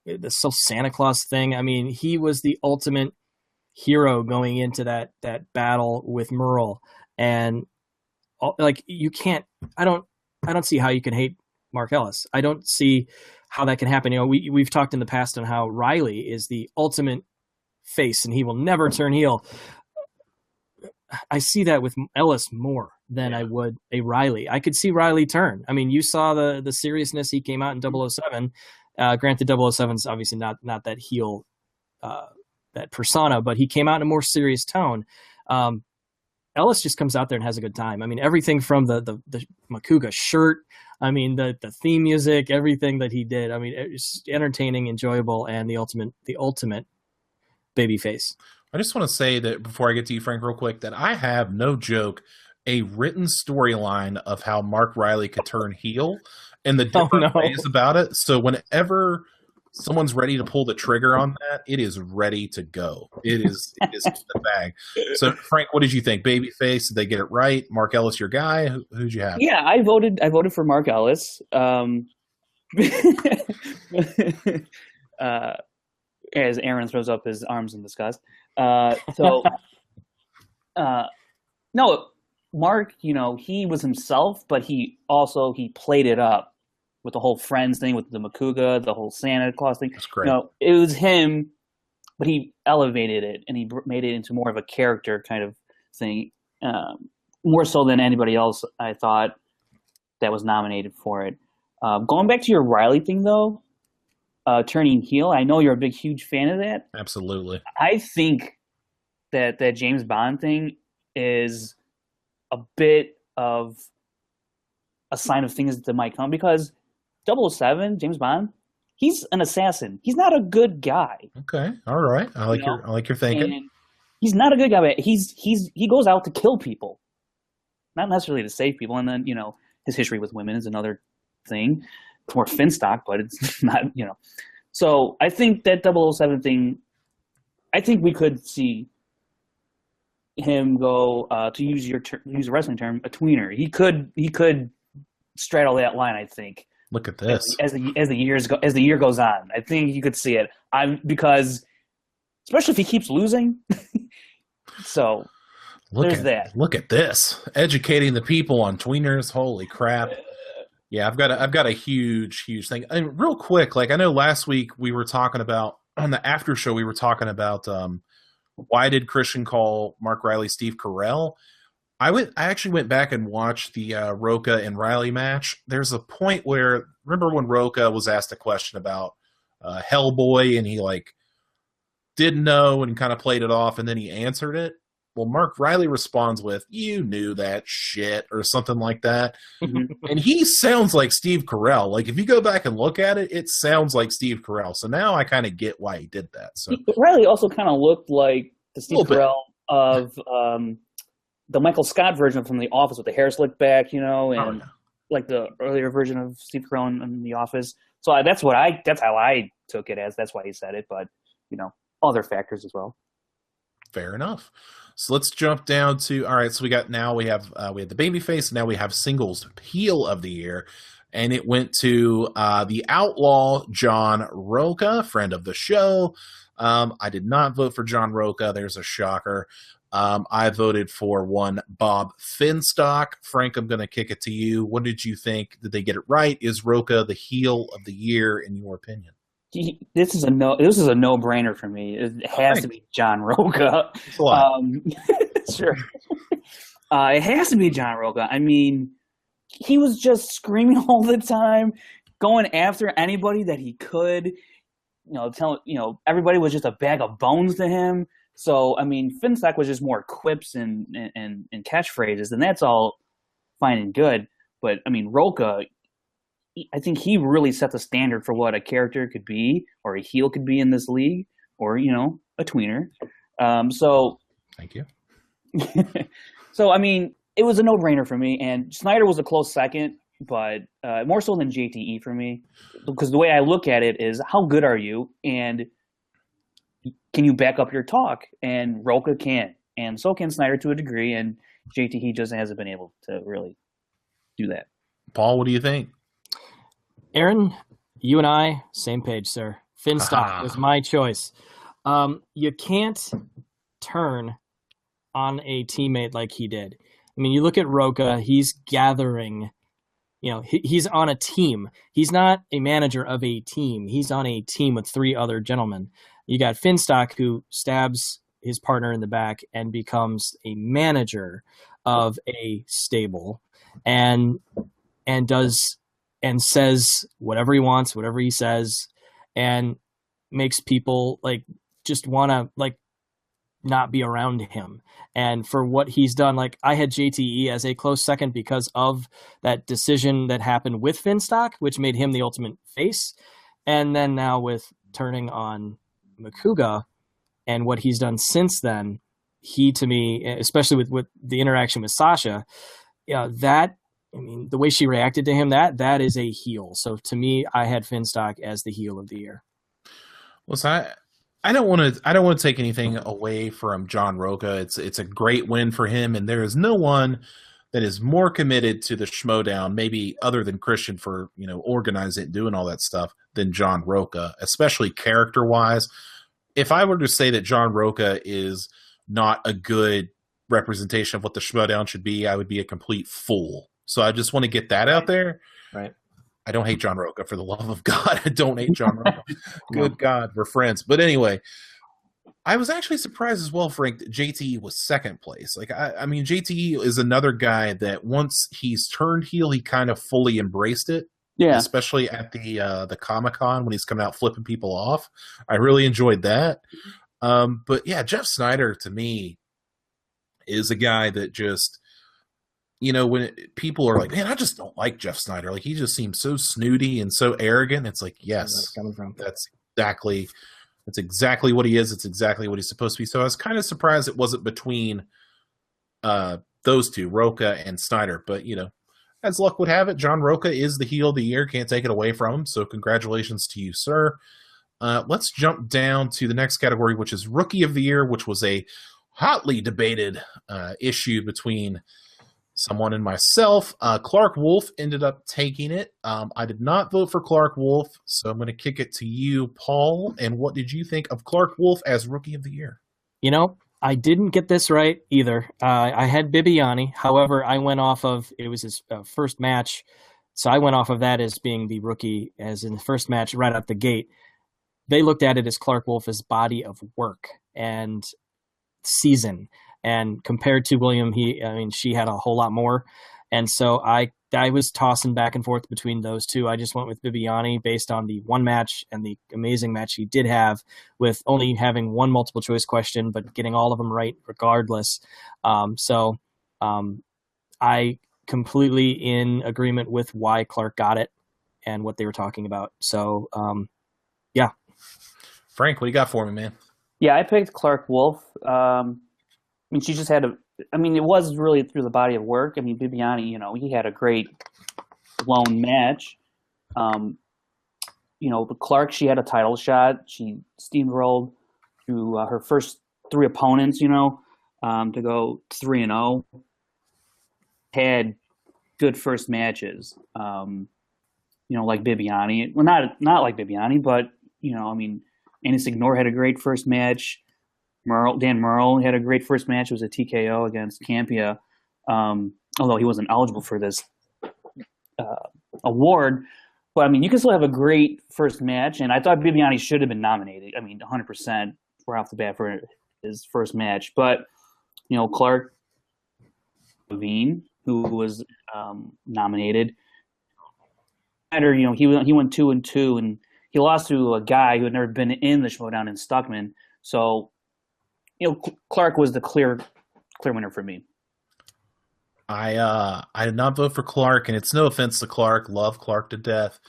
the Santa Claus thing. I mean, he was the ultimate hero going into that battle with Merle. And like, you can't, I don't see how you can hate Mark Ellis. I don't see how that can happen. We've talked in the past on how Riley is the ultimate face and he will never turn heel. I see that with Ellis more than I would a Riley. I could see Riley turn. I mean, you saw the seriousness he came out in 007. Granted, 007 is obviously not that heel, that persona, but he came out in a more serious tone. Ellis just comes out there and has a good time. I mean, everything from the Makuga shirt, I mean, the theme music, everything that he did. I mean, it's entertaining, enjoyable, and the ultimate baby face. I just want to say that before I get to you, Frank, real quick, that I have, no joke, a written storyline of how Mark Riley could turn heel and the different ways about it. So whenever someone's ready to pull the trigger on that, it is ready to go. It is in the bag. So, Frank, what did you think? Babyface, did they get it right? Mark Ellis, your guy? Who'd you have? Yeah, I voted for Mark Ellis. As Aaron throws up his arms in disgust. No, Mark, he was himself, but he played it up with the whole Friends thing, with the Makuga, the whole Santa Claus thing. That's great. It was him, but he elevated it and he made it into more of a character kind of thing, more so than anybody else, I thought, that was nominated for it. Going back to your Riley thing, though, turning heel, I know you're a huge fan of that. Absolutely. I think that James Bond thing is a bit of a sign of things that might come, because 007, James Bond, he's an assassin. He's not a good guy. Okay, all right. I like your thinking. And he's not a good guy, but he goes out to kill people, not necessarily to save people. And then his history with women is another thing. It's more Finstock, but it's not. So I think that 007 thing, I think we could see him go, to use a wrestling term, a tweener. He could straddle that line, I think. Look at this. As the year goes on, I think you could see it. Because especially if he keeps losing. So there's that. Look at this. Educating the people on tweeners. Holy crap. Yeah, I've got a huge thing. And real quick, like, I know last week we were talking about, on the after show, we were talking about why did Kristian call Mark Riley Steve Carell? I actually went back and watched the Roca and Riley match. There's a point where, remember when Roca was asked a question about Hellboy, and he didn't know and kind of played it off, and then he answered it? Well, Mark Riley responds with, "You knew that shit," or something like that. And he sounds like Steve Carell. Like, if you go back and look at it, it sounds like Steve Carell. So now I kind of get why he did that. So Riley also kind of looked like the Steve Carell of the Michael Scott version from The Office, with the hair slicked back, and like the earlier version of Steve Carell in The Office. So that's how I took it as. That's why he said it. But other factors as well. Fair enough. So let's jump down to, all right, so we had the babyface, now we have singles heel of the year, and it went to the Outlaw John Roca, friend of the show. I did not vote for John Roca. There's a shocker. I voted for one Bob Finstock. Frank, I'm going to kick it to you. What did you think? Did they get it right? Is Roca the heel of the year in your opinion? This is a no-brainer for me. It has to be John Roca. Sure. It has to be John Roca. I mean, he was just screaming all the time, going after anybody that he could. Everybody was just a bag of bones to him. So, I mean, Finstock was just more quips and catchphrases, and that's all fine and good. But, I mean, Roca, I think he really set the standard for what a character could be, or a heel could be in this league, or, a tweener. So thank you. So, I mean, it was a no-brainer for me, and Snyder was a close second. but more so than JTE for me, because the way I look at it is how good are you, and can you back up your talk? And Roca can, and so can Snyder to a degree, and JTE just hasn't been able to really do that. Paul, what do you think? Aaron, you and I, same page, sir. Finstock was my choice. You can't turn on a teammate like he did. I mean, you look at Roca, he's gathering, he's on a team. He's not a manager of a team. He's on a team with 3 other gentlemen. You got Finstock, who stabs his partner in the back and becomes a manager of a stable and does and says whatever he wants, whatever he says, and makes people just want to not be around him. And for what he's done, I had JTE as a close second because of that decision that happened with Finstock, which made him the ultimate face. And then now with turning on Makuga and what he's done since then, he, to me, especially with the interaction with Sasha, the way she reacted to him, that is a heel. So to me, I had Finstock as the heel of the year. Well, so I don't want to take anything away from John Roca. It's a great win for him, and there is no one that is more committed to the Schmoedown, maybe other than Kristian for organizing it and doing all that stuff, than John Roca, especially character-wise. If I were to say that John Roca is not a good representation of what the Schmoedown should be, I would be a complete fool. So I just want to get that out there. Right. I don't hate John Roca, for the love of God. I don't hate John Roca. Good God, we're friends. But anyway, I was actually surprised as well, Frank, that JTE was second place. I mean, JTE is another guy that once he's turned heel, he kind of fully embraced it. Yeah. Especially at the Comic-Con when he's coming out flipping people off. I really enjoyed that. But yeah, Jeff Snyder, to me, is a guy that just, when people are like, man, I just don't like Jeff Snyder. He just seems so snooty and so arrogant. It's yes, that's exactly what he is. It's exactly what he's supposed to be. So I was kind of surprised it wasn't between those two, Roca and Snyder. But, as luck would have it, John Roca is the heel of the year. Can't take it away from him. So congratulations to you, sir. Let's jump down to the next category, which is Rookie of the Year, which was a hotly debated issue between someone and myself. Clark Wolf ended up taking it. I did not vote for Clark Wolf, so I'm going to kick it to you, Paul. And what did you think of Clark Wolf as Rookie of the Year? I didn't get this right either. I had Bibiani. However, I went off of, it was his first match, so I went off of that as being the rookie, as in the first match right out the gate. They looked at it as Clark Wolf's body of work and season. And compared to William, she had a whole lot more. And so I was tossing back and forth between those two. I just went with Bibiani based on the one match and the amazing match he did have, with only having one multiple choice question, but getting all of them right regardless. I completely in agreement with why Clark got it and what they were talking about. So, yeah. Frank, what do you got for me, man? Yeah, I picked Clark Wolf. She just had it was really through the body of work. Bibiani, he had a great lone match. The Clark, she had a title shot. She steamrolled through her first 3 opponents, to go 3-0. Had good first matches, like Bibiani. Well, not like Bibiani, but, Anis Ignore had a great first match. Dan Merle had a great first match. It was a TKO against Campia, although he wasn't eligible for this award. But, you can still have a great first match, and I thought Bibiani should have been nominated. 100% right off the bat for his first match. But, Clark Levine, who was nominated, he went 2-2, and he lost to a guy who had never been in the Schmoedown in Stuckman. So, Clark was the clear winner for me. I did not vote for Clark, and it's no offense to Clark. Love Clark to death.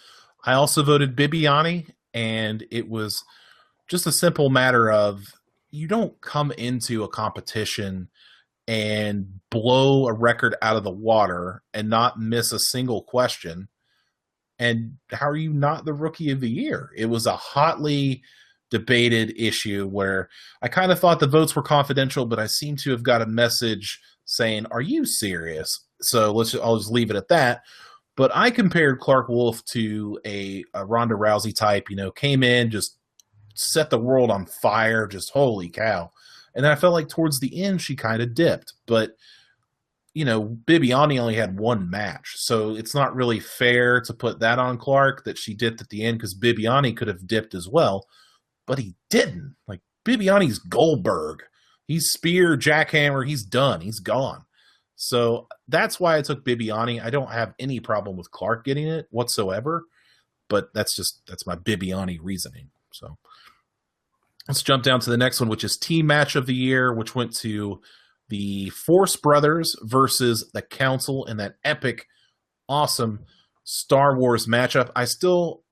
I also voted Bibiani, and it was just a simple matter of you don't come into a competition and blow a record out of the water and not miss a single question. And how are you not the Rookie of the Year? It was a hotly debated issue where I kind of thought the votes were confidential, but I seem to have got a message saying, "Are you serious?" So I'll just leave it at that. But I compared Clark Wolf to a Ronda Rousey type, came in, just set the world on fire, just holy cow. And then I felt like towards the end she kind of dipped. But, Bibiani only had one match. So it's not really fair to put that on Clark that she dipped at the end, because Bibiani could have dipped as well. But he didn't. Like, Bibiani's Goldberg. He's spear, jackhammer, he's done. He's gone. So that's why I took Bibiani. I don't have any problem with Clark getting it whatsoever. But that's my Bibiani reasoning. So let's jump down to the next one, which is Team Match of the Year, which went to the Force Brothers versus the Council in that epic, awesome Star Wars matchup. I still,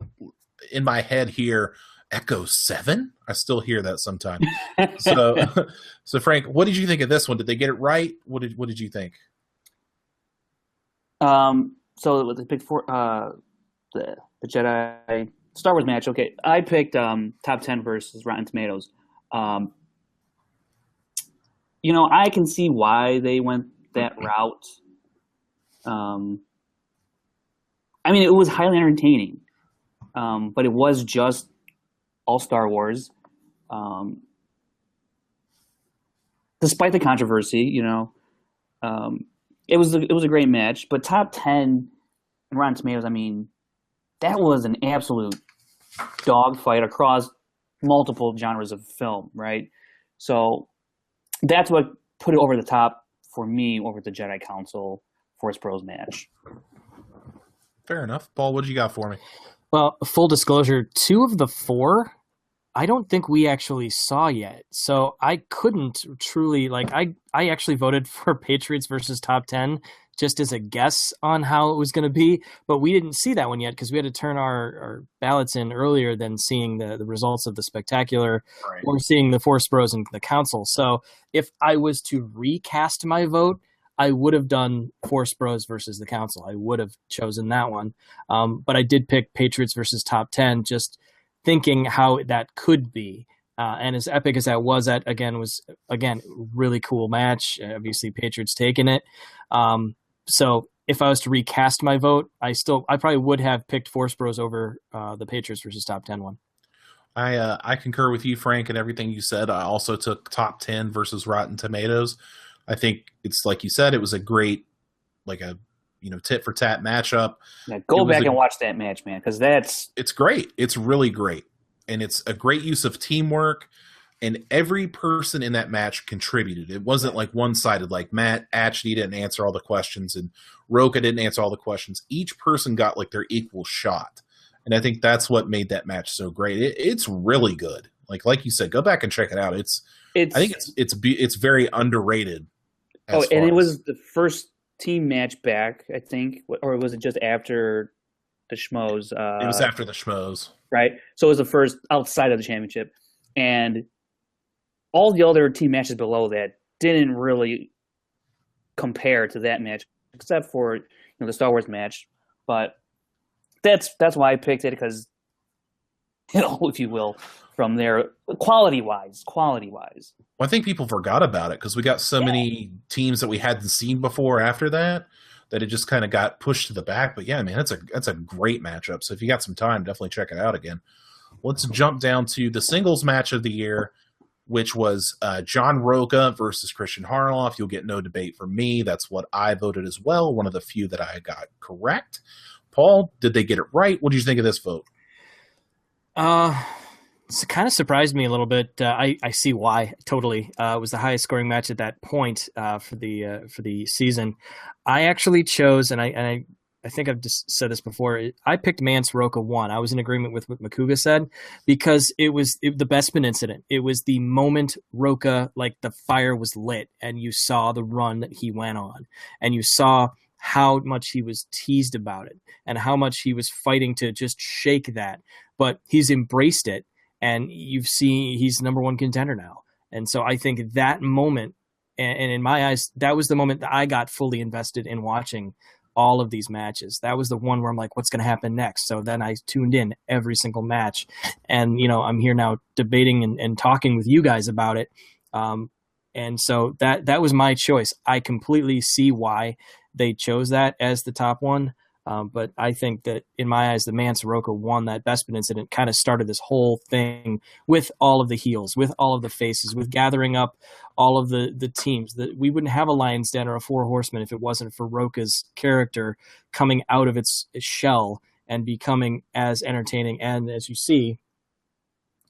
in my head here, Echo 7? I still hear that sometimes. So Frank, what did you think of this one? Did they get it right? What did you think? So with the pick for the Jedi Star Wars match, okay, I picked top 10 versus Rotten Tomatoes. I can see why they went that route. It was highly entertaining, but it was just all Star Wars. Despite the controversy, it was a great match. But top 10 in Rotten Tomatoes, that was an absolute dogfight across multiple genres of film, right? So that's what put it over the top for me over the Jedi Council Force Bros match. Fair enough. Paul, what did you got for me? Well, full disclosure, 2 of the 4, I don't think we actually saw yet. So I couldn't truly, I actually voted for Patriots versus top 10 just as a guess on how it was going to be. But we didn't see that one yet because we had to turn our ballots in earlier than seeing the results of the Spectacular, right, or seeing the Force Bros and the Council. So if I was to recast my vote, I would have done Force Bros versus the Council. I would have chosen that one. But I did pick Patriots versus top 10, just thinking how that could be. And as epic as that was, that was really cool match. Obviously, Patriots taking it. So if I was to recast my vote, I probably would have picked Force Bros over the Patriots versus top 10 one. I concur with you, Frank, and everything you said. I also took top 10 versus Rotten Tomatoes. I think it's like you said, it was a great, tit for tat matchup. Yeah, go back and watch that match, man, because it's great. It's really great, and it's a great use of teamwork. And every person in that match contributed. It wasn't like one-sided, like Matt Atchity didn't answer all the questions and Roka didn't answer all the questions. Each person got their equal shot. And I think that's what made that match so great. It's really good. Like you said, go back and check it out. I think it's very underrated. And it was the first team match back, I think, or was it just after the Schmoes? It was after the Schmoes. Right. So it was the first outside of the championship. And all the other team matches below that didn't really compare to that match, except for the Star Wars match. But that's why I picked it, because if you will, from there, quality wise. Well, I think people forgot about it because we got so many teams that we hadn't seen before after that it just kind of got pushed to the back. But yeah, man, that's a great matchup. So if you got some time, definitely check it out again. Let's jump down to the singles match of the year, which was John Roca versus Kristian Harloff. You'll get no debate from me. That's what I voted as well. One of the few that I got correct. Paul, did they get it right? What did you think of this vote? It kind of surprised me a little bit. I see why. Totally. It was the highest scoring match at that point for the season. I actually chose, and I think I've just said this before, I picked Mance Roca 1. I was in agreement with what Makuga said, because it was the Bespin incident. It was the moment Roca, the fire was lit, and you saw the run that he went on, and you saw how much he was teased about it, and how much he was fighting to just shake that. But he's embraced it, and you've seen he's number one contender now. And so I think that moment And in my eyes, that was the moment that I got fully invested in watching all of these matches. That was the one where I'm like, what's going to happen next? So then I tuned in every single match. And, I'm here now debating and talking with you guys about it. And so that was my choice. I completely see why they chose that as the top one. But I think that in my eyes, the man Soroka won that Bespin incident, kind of started this whole thing with all of the heels, with all of the faces, with gathering up all of the teams. That we wouldn't have a Lion's Den or a Four Horsemen if it wasn't for Roka's character coming out of its shell and becoming as entertaining and, as you see,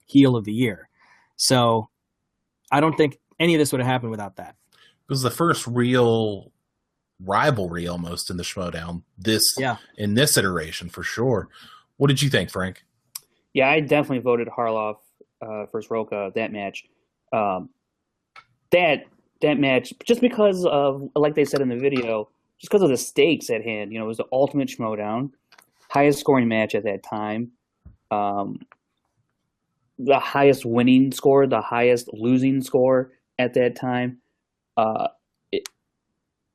heel of the year. So I don't think any of this would have happened without that. It was the first real rivalry almost in the Schmoedown in this iteration for sure. What did you think, Frank? Yeah, I definitely voted Harloff versus Roka that match. That match, just because of, like they said in the video, just because of the stakes at hand. It was the ultimate Schmoedown, highest scoring match at that time, the highest winning score, the highest losing score at that time.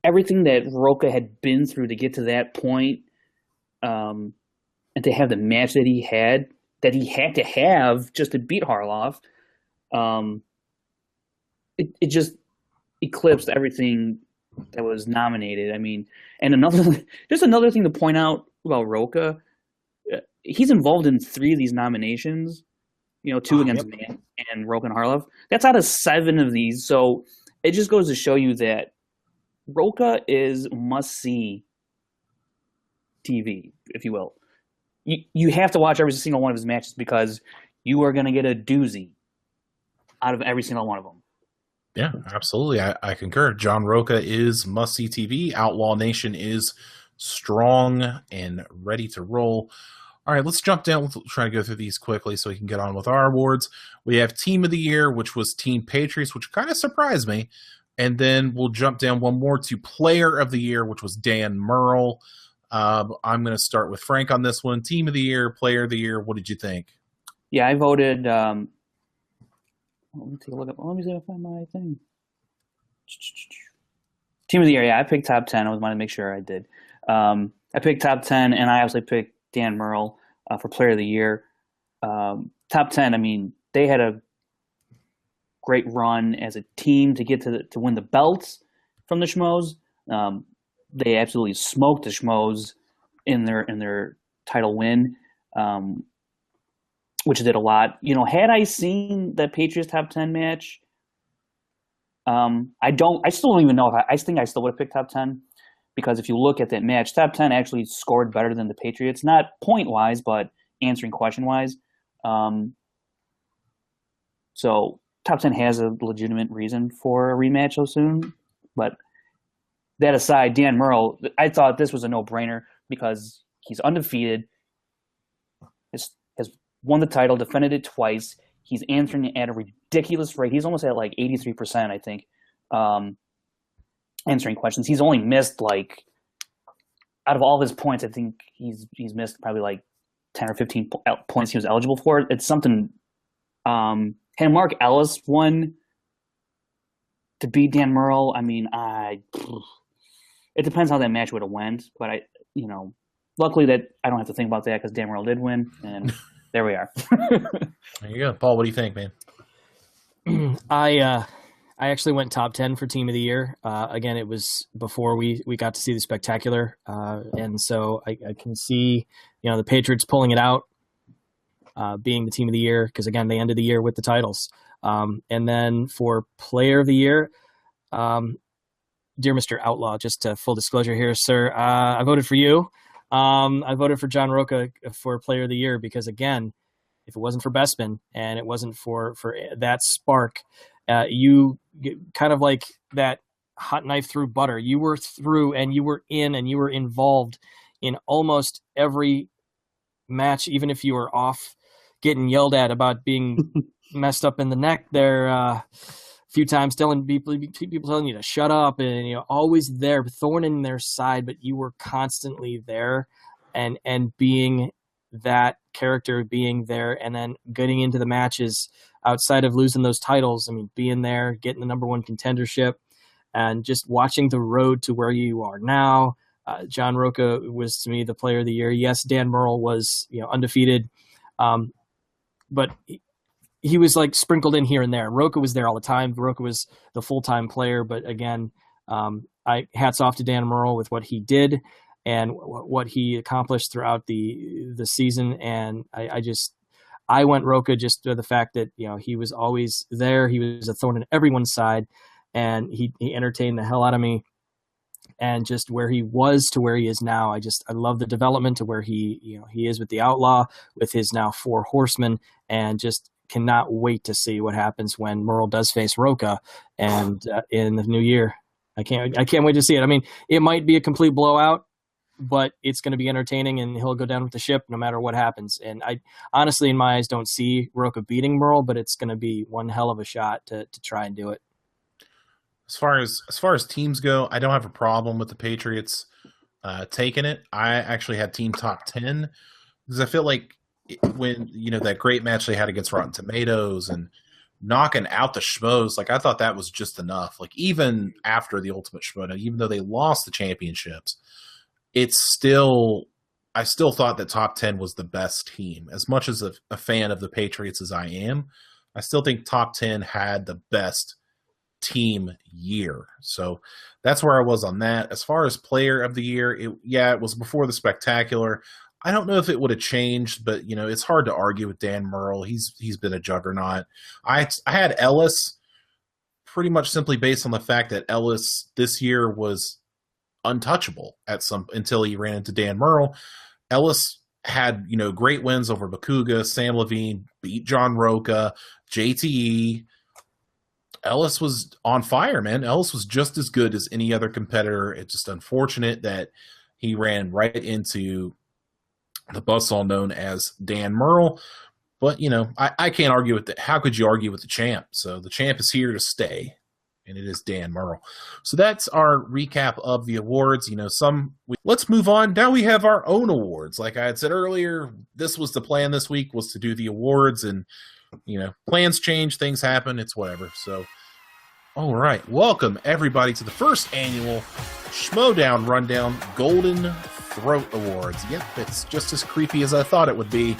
Everything that Roka had been through to get to that point, and to have the match that he had to have just to beat Harloff, it just eclipsed everything that was nominated. I mean, and another thing to point out about Roka, he's involved in 3 of these nominations. 2 against Man and Roka and Harloff. That's out of 7 of these. So it just goes to show you that Roka is must-see TV, if you will. You have to watch every single one of his matches because you are going to get a doozy out of every single one of them. Yeah, absolutely. I concur. John Roka is must-see TV. Outlaw Nation is strong and ready to roll. All right, let's jump down. We'll try to go through these quickly so we can get on with our awards. We have Team of the Year, which was Team Patriots, which kind of surprised me. And then we'll jump down one more to Player of the Year, which was Dan Murrell. I'm going to start with Frank on this one. Team of the Year, Player of the Year, what did you think? Yeah, I voted. Let me take a look. Let me see if I find my thing. Team of the Year, yeah, I picked top 10. I wanted to make sure I did. I picked top 10, and I actually picked Dan Murrell for Player of the Year. Top 10, I mean, they had a great run as a team to get to win the belts from the Schmoes. They absolutely smoked the Schmoes in their title win, which did a lot. Had I seen the Patriots top 10 match, I still don't even know I think I still would have picked top 10, because if you look at that match, top 10 actually scored better than the Patriots, not point wise, but answering question wise. So top 10 has a legitimate reason for a rematch so soon. But that aside, Dan Murrell, I thought this was a no-brainer because he's undefeated, has won the title, defended it twice. He's answering at a ridiculous rate. He's almost at like 83%, I think, answering questions. He's only missed, like, out of all of his points, I think he's missed probably like 10 or 15 points he was eligible for. It's something. Had Mark Ellis won to beat Dan Murrell, I mean, it depends how that match would have went, but luckily that I don't have to think about that because Dan Murrell did win, and there we are. There you go. Paul, what do you think, man? I actually went top 10 for Team of the Year. Again, it was before we got to see the Spectacular, and so I can see the Patriots pulling it out, being the Team of the Year, because again they ended the year with the titles. And then for Player of the Year, dear Mr. Outlaw, just full disclosure here, sir, I voted for you. I voted for John Roka for Player of the Year because, again, if it wasn't for Bespin and it wasn't for that spark, you kind of like that hot knife through butter. You were through and you were in and you were involved in almost every match, even if you were off getting yelled at about being messed up in the neck there a few times, telling people telling you to shut up, and always there, thorn in their side, but you were constantly there and being that character, being there, and then getting into the matches outside of losing those titles. I mean, being there, getting the number one contendership, and just watching the road to where you are now. John Roca was, to me, the player of the year. Yes, Dan Murrell was, undefeated, but he was like sprinkled in here and there. Roca was there all the time. Roca was the full-time player, but again, hats off to Dan Murrell with what he did and what he accomplished throughout the season. And I went Roca just to the fact that, he was always there. He was a thorn in everyone's side, and he entertained the hell out of me. And just where he was to where he is now, I love the development to where he is with the Outlaw, with his now 4 horsemen, and just cannot wait to see what happens when Murrell does face Roca and in the new year. I can't wait to see it. I mean, it might be a complete blowout, but it's going to be entertaining, and he'll go down with the ship no matter what happens. And I honestly, in my eyes, don't see Roca beating Murrell, but it's going to be one hell of a shot to try and do it. As far as teams go, I don't have a problem with the Patriots taking it. I actually had team top 10 because I feel like when that great match they had against Rotten Tomatoes and knocking out the Schmoes, like I thought that was just enough. Like even after the Ultimate Schmoedown, even though they lost the championships, I still thought that top 10 was the best team. As much as a fan of the Patriots as I am, I still think top 10 had the best team year. So that's where I was on that. As far as player of the year, it was before the Spectacular. I don't know if it would have changed, but it's hard to argue with Dan Murrell. He's been a juggernaut. I had Ellis pretty much simply based on the fact that Ellis this year was untouchable until he ran into Dan Murrell. Ellis had great wins over Bakuga, Sam Levine, beat John Roca, JTE. Ellis was on fire, man. Ellis was just as good as any other competitor. It's just unfortunate that he ran right into the buzzsaw known as Dan Murrell. But, I can't argue with it. How could you argue with the champ? So the champ is here to stay, and it is Dan Murrell. So that's our recap of the awards. Let's move on. Now we have our own awards. Like I had said earlier, this was the plan this week, was to do the awards, and plans change, things happen, it's whatever. So, all right. Welcome, everybody, to the first annual Schmoedown Rundown Golden Throat Awards. Yep, it's just as creepy as I thought it would be.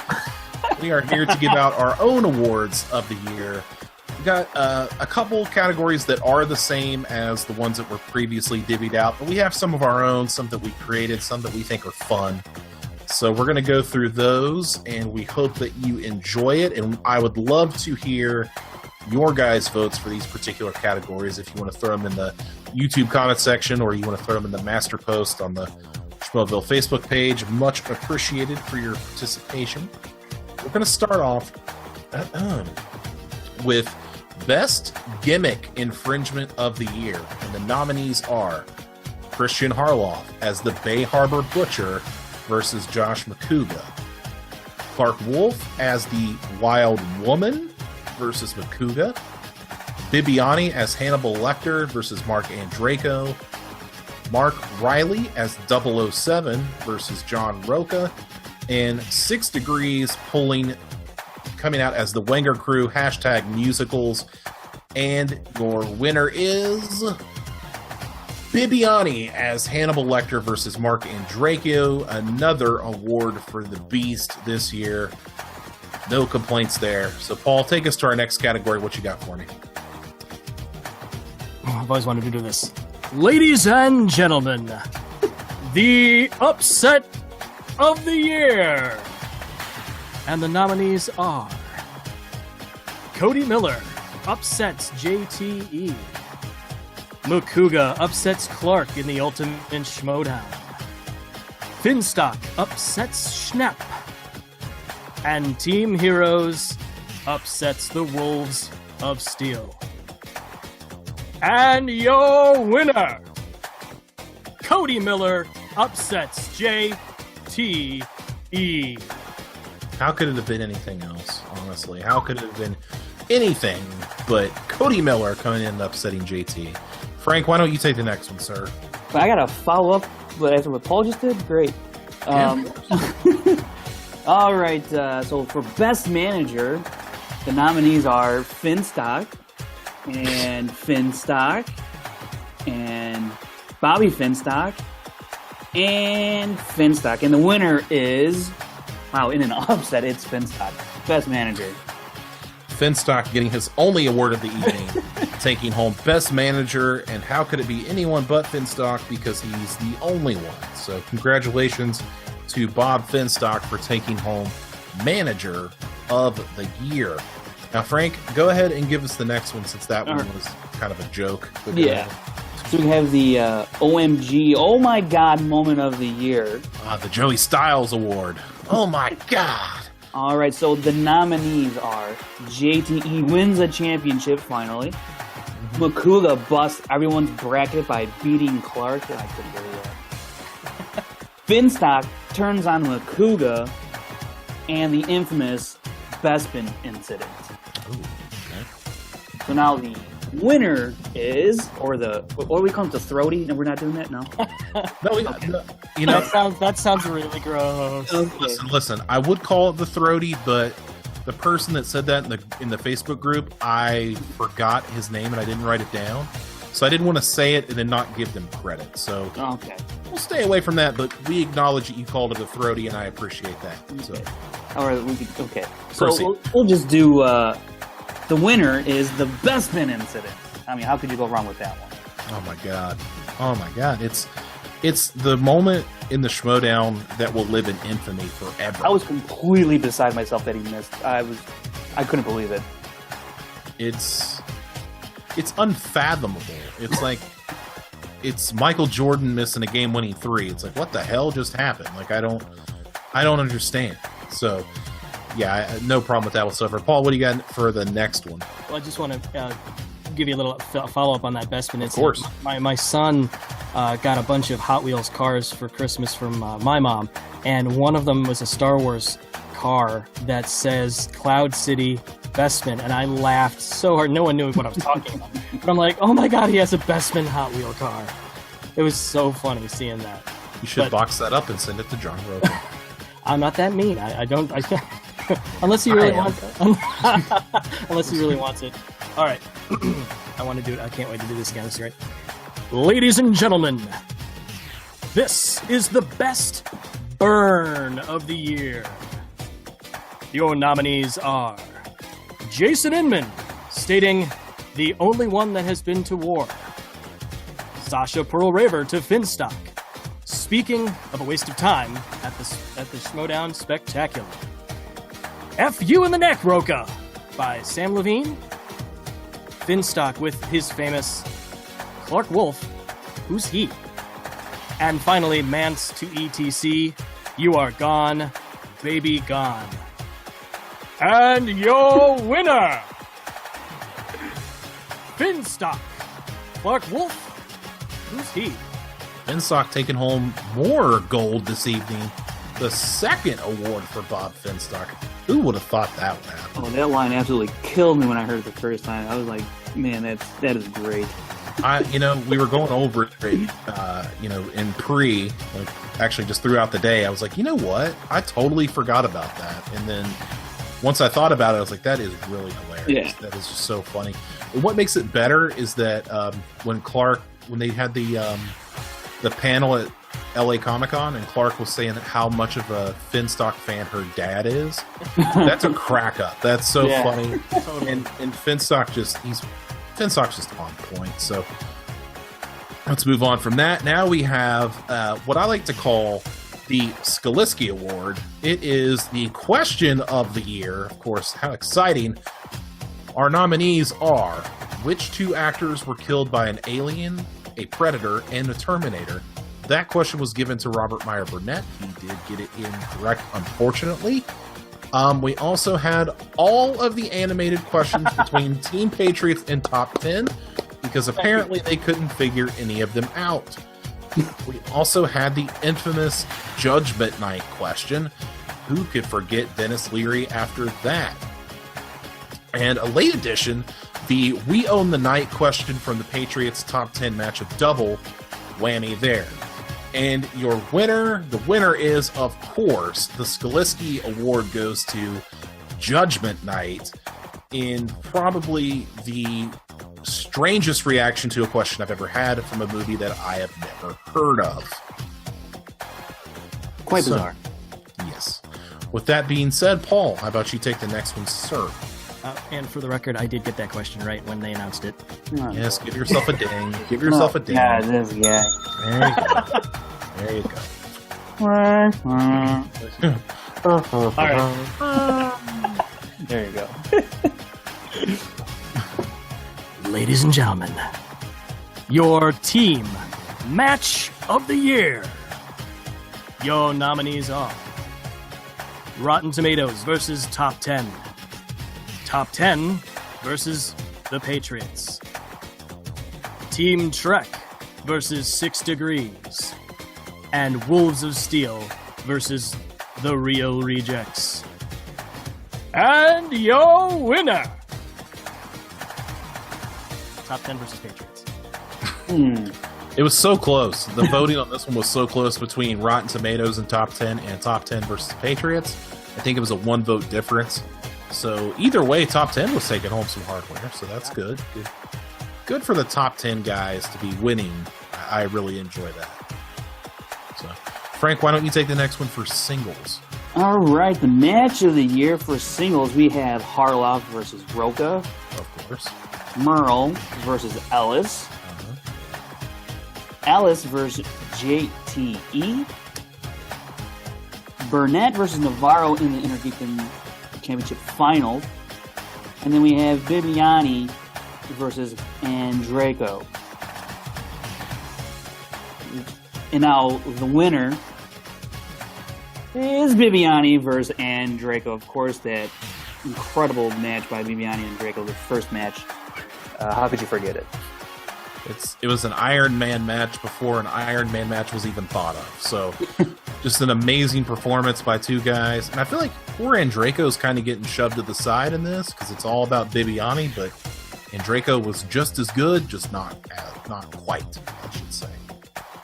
We are here to give out our own awards of the year. We got a couple categories that are the same as the ones that were previously divvied out, but we have some of our own, some that we created, some that we think are fun. So we're going to go through those, and we hope that you enjoy it. And I would love to hear your guys' votes for these particular categories. If you want to throw them in the YouTube comment section, or you want to throw them in the master post on the Schmoeville Facebook page, much appreciated for your participation. We're going to start off with Best Gimmick Infringement of the Year. And the nominees are Kristian Harloff as the Bay Harbor Butcher versus Josh Makuga. Clark Wolf as the Wild Woman versus Makuga. Bibiani as Hannibal Lecter versus Mark Andreyko. Mark Riley as 007 versus John Roca. And 6 Degrees coming out as the Wenger Crew, #musicals. And your winner is Bibiani as Hannibal Lecter versus Mark Andreyko. Another award for the Beast this year. No complaints there. So, Paul, take us to our next category. What you got for me? I've always wanted to do this. Ladies and gentlemen, the upset of the year. And the nominees are Cody Miller upsets JTE. Makuga upsets Clark in the Ultimate Schmoedown. Finstock upsets Schnapp. And Team Heroes upsets the Wolves of Steel. And your winner, Cody Miller upsets JTE. How could it have been anything else, honestly? How could it have been anything but Cody Miller coming in and upsetting JT? Frank, why don't you take the next one, sir? I got to follow up after what Paul just did? Great. All right, so for Best Manager, the nominees are Finstock and Finstock, and Bobby Finstock, and Finstock. And the winner is, wow, in an upset, it's Finstock, best manager. Finstock getting his only award of the evening, taking home best manager, and how could it be anyone but Finstock because he's the only one. So congratulations to Bob Finstock for taking home manager of the year. Now, Frank, go ahead and give us the next one since that one was kind of a joke. Yeah. So we have the OMG, oh my God moment of the year. The Joey Styles Award. Oh my God. All right, so the nominees are JTE wins a championship finally. Makuga busts everyone's bracket by beating Clark. I couldn't believe that. Finstock turns on Makuga, and the infamous Bespin incident. Ooh, okay. So now the winner is, or the, what do we call it, the throaty? No, we're not doing that? No? No, you know, that sounds really gross. Okay. Listen, I would call it the throaty, but the person that said that in the Facebook group, I forgot his name and I didn't write it down. So I didn't want to say it and then not give them credit. So Okay. we'll stay away from that, but we acknowledge that you called it a throaty and I appreciate that. So All right, okay. So Proceed. we'll just do, the winner is the Bespin incident. I mean, how could you go wrong with that one? oh my God. It's the moment in the Schmoedown that will live in infamy forever. I was completely beside myself that he missed. I couldn't believe it. It's unfathomable. It's like it's Michael Jordan missing a game-winning three. It's like, what the hell just happened? Like, I don't understand. So, yeah, no problem with that whatsoever. Paul, what do you got for the next one? Well, I just want to give you a little follow-up on that Bespin incident. Of course. My son got a bunch of Hot Wheels cars for Christmas from my mom, and one of them was a Star Wars car that says Cloud City Bespin, and I laughed so hard. No one knew what I was talking about. But I'm like, oh my God, he has a Bespin Hot Wheel car. It was so funny seeing that. You should box that up and send it to John Rogan. I'm not that mean. I don't. Unless he really wants it. Unless he really wants it. All right. I want to do it. I can't wait to do this again. This is great. Ladies and gentlemen, this is the best burn of the year. Your nominees are Jason Inman, stating the only one that has been to war. Sasha Pearl Raver to Finstock, speaking of a waste of time at the Schmoedown Spectacular. F you in the neck, Roca, by Sam Levine. Finstock with his famous Clark Wolf, who's he? And finally, Mance to ETC, you are gone, baby gone. And your winner, Finstock. Clark Wolf, who's he? Finstock taking home more gold this evening. The second award for Bob Finstock. Who would have thought that would happen? Oh, that line absolutely killed me when I heard it the first time. I was like, man, that is great. We were going over it, in actually just throughout the day. I was like, you know what? I totally forgot about that. And then once I thought about it, I was like, that is really hilarious. Yeah. That is just so funny. And what makes it better is that when they had the panel at LA Comic-Con and Clark was saying how much of a Finstock fan her dad is, that's a crack up. That's so funny. And Finstock's just on point. So let's move on from that. Now we have what I like to call the Skaliski Award. It is the question of the year. Of course, how exciting. Our nominees are: which two actors were killed by an alien, a predator, and a Terminator? That question was given to Robert Meyer Burnett. He did get it incorrect, unfortunately. We also had all of the animated questions between Team Patriots and Top 10, because apparently they couldn't figure any of them out. We also had the infamous Judgment Night question. Who could forget Dennis Leary after that? And a late addition, the We Own the Night question from the Patriots Top 10 matchup double whammy there. And the winner is, of course, the Skaliski Award goes to Judgment Night in probably the strangest reaction to a question I've ever had from a movie that I have never heard of. Quite bizarre. Yes. With that being said, Paul, how about you take the next one, sir? And for the record, I did get that question right when they announced it. Yes, give yourself a ding. Give yourself a ding. Yeah, this guy. There you go. All right. There you go. Ladies and gentlemen, your team match of the year. Your nominees are Rotten Tomatoes versus Top 10. Top 10 versus The Patriots. Team Trek versus 6 Degrees. And Wolves of Steel versus The Real Rejects. And your winner! Top 10 versus Patriots. It was so close. The voting on this one was so close between Rotten Tomatoes and Top 10 and Top 10 versus Patriots. I think it was a 1-vote difference. So either way, Top 10 was taking home some hardware, so that's good. Good for the Top 10 guys to be winning. I really enjoy that. So, Frank, why don't you take the next one for singles? All right, the match of the year for singles, we have Harloff versus Roca. Of course. Merle versus Ellis. Ellis versus JTE. Burnett versus Navarro in the Intergeekdom Championship Final. And then we have Bibiani versus Andreyko. And now the winner is Bibiani versus Andreyko. Of course, that incredible match by Bibiani and Andreyko, the first match. How could you forget it? It was an Iron Man match before an Iron Man match was even thought of. So, just an amazing performance by two guys. And I feel like poor Andreyko's kind of getting shoved to the side in this because it's all about Bibiani, but Andreyko was just as good, just not quite, I should say.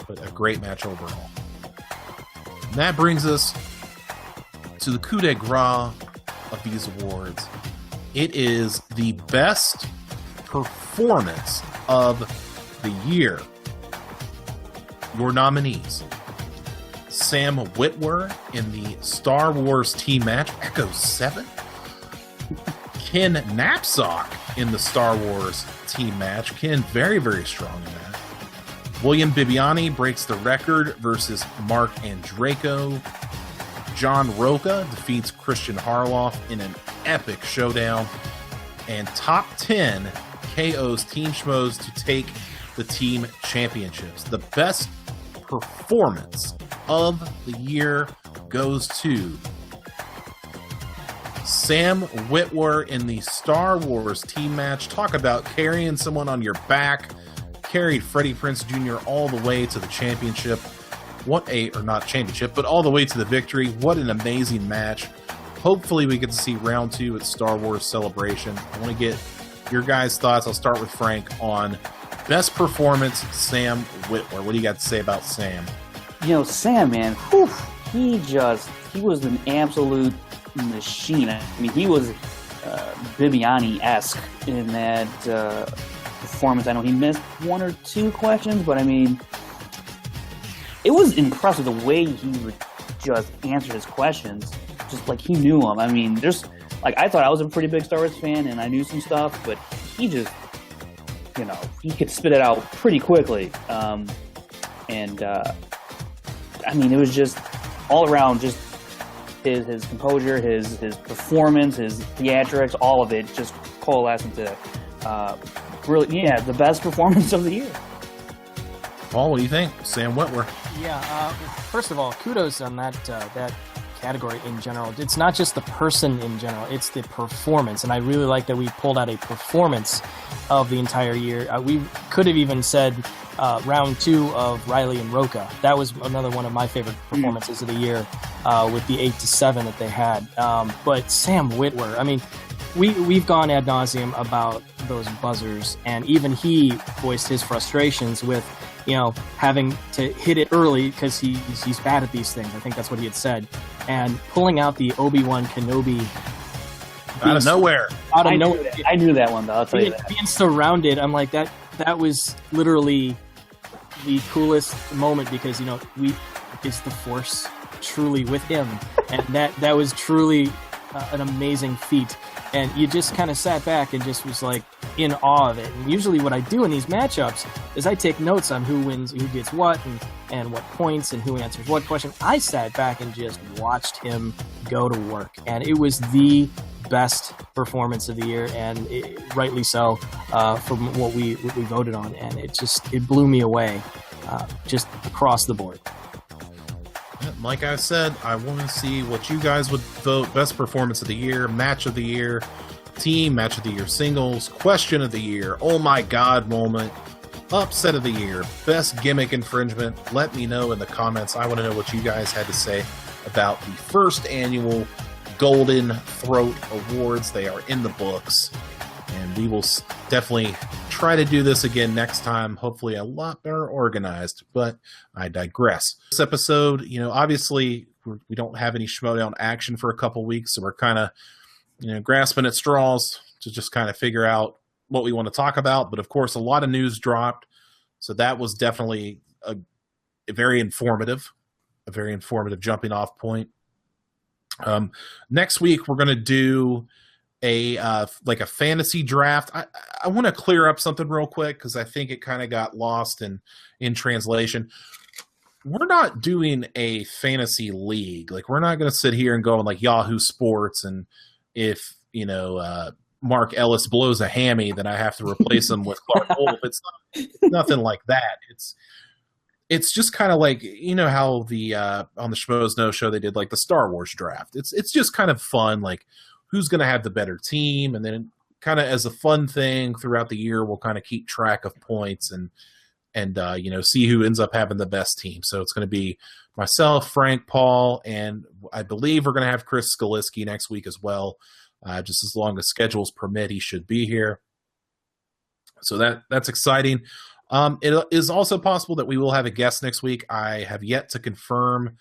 But a great match overall. And that brings us to the coup de grace of these awards. It is the best performance of the year. Your nominees: Sam Witwer in the Star Wars team match, Echo 7. Ken Knapsack in the Star Wars team match. Ken, very, very strong in that. William Bibiani breaks the record versus Mark Andreyko. John Roca defeats Kristian Harloff in an epic showdown. And Top 10 KOs Team Schmoes to take the team championships. The best performance of the year goes to Sam Witwer in the Star Wars team match. Talk about carrying someone on your back. Carried Freddie Prinze Jr. all the way to the championship. Not championship, but all the way to the victory. What an amazing match. Hopefully we get to see round 2 at Star Wars Celebration. I want to get your guys' thoughts. I'll start with Frank on best performance, Sam Witwer. What do you got to say about Sam? Sam, man, he was an absolute machine. I mean, he was Bibiani-esque in that performance. I know he missed 1 or 2 questions, but I mean, it was impressive the way he would just answer his questions, just like he knew them. I mean, I thought I was a pretty big Star Wars fan and I knew some stuff, but he just, he could spit it out pretty quickly. I mean, it was just all around, just his composure, his performance, his theatrics, all of it just coalesced into the best performance of the year. Paul, what do you think? Sam Witwer. Yeah, first of all, kudos on that category in general. It's not just the person in general, it's the performance. And I really like that we pulled out a performance of the entire year. We could have even said round 2 of Riley and Roca. That was another one of my favorite performances of the year with the 8-7 that they had. But Sam Witwer, I mean, we've gone ad nauseum about those buzzers, and even he voiced his frustrations with having to hit it early because he's bad at these things. I think that's what he had said. And pulling out the Obi-Wan Kenobi Out of nowhere. Out of I nowhere. knew that one, though. I'll tell you that. Being surrounded, I'm like, that was literally the coolest moment because, it's the Force truly with him. And that was truly an amazing feat. And you just kind of sat back and just was like in awe of it. And usually what I do in these matchups is I take notes on who wins, who gets what, and what points, and who answers what question. I sat back and just watched him go to work. And it was the best performance of the year, and rightly so, from what we voted on. And it blew me away, just across the board. Like I said, I want to see what you guys would vote best performance of the year, match of the year, team, match of the year, singles, question of the year, oh my god moment, upset of the year, best gimmick infringement. Let me know in the comments. I want to know what you guys had to say about the first annual Golden Throat Awards. They are in the books, and we will definitely try to do this again next time, hopefully a lot better organized, but I digress. This episode, obviously we don't have any Schmoedown action for a couple weeks, so we're kind of, grasping at straws to just kind of figure out what we want to talk about. But of course, a lot of news dropped, so that was definitely a very informative jumping off point. Next week, we're going to do a fantasy draft. I want to clear up something real quick because I think it kind of got lost in translation. We're not doing a fantasy league. Like, we're not going to sit here and go on like Yahoo Sports, and if Mark Ellis blows a hammy, then I have to replace him with Clark Wolf. It's nothing like that. It's just kind of like, how the on the Schmoes Know show they did like the Star Wars draft. It's just kind of fun, like who's going to have the better team, and then kind of as a fun thing throughout the year, we'll kind of keep track of points and see who ends up having the best team. So it's going to be myself, Frank, Paul, and I believe we're going to have Chris Skaliski next week as well. Just as long as schedules permit, he should be here. So that's exciting. It is also possible that we will have a guest next week. I have yet to confirm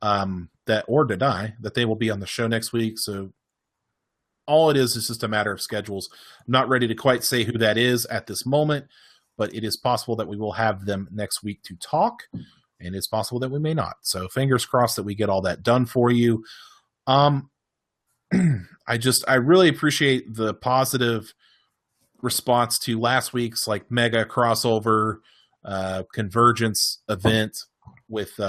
that or deny that they will be on the show next week. So all it is just a matter of schedules. I'm not ready to quite say who that is at this moment, but it is possible that we will have them next week to talk, and it's possible that we may not. So fingers crossed that we get all that done for you. I really appreciate the positive response to last week's like mega crossover convergence event with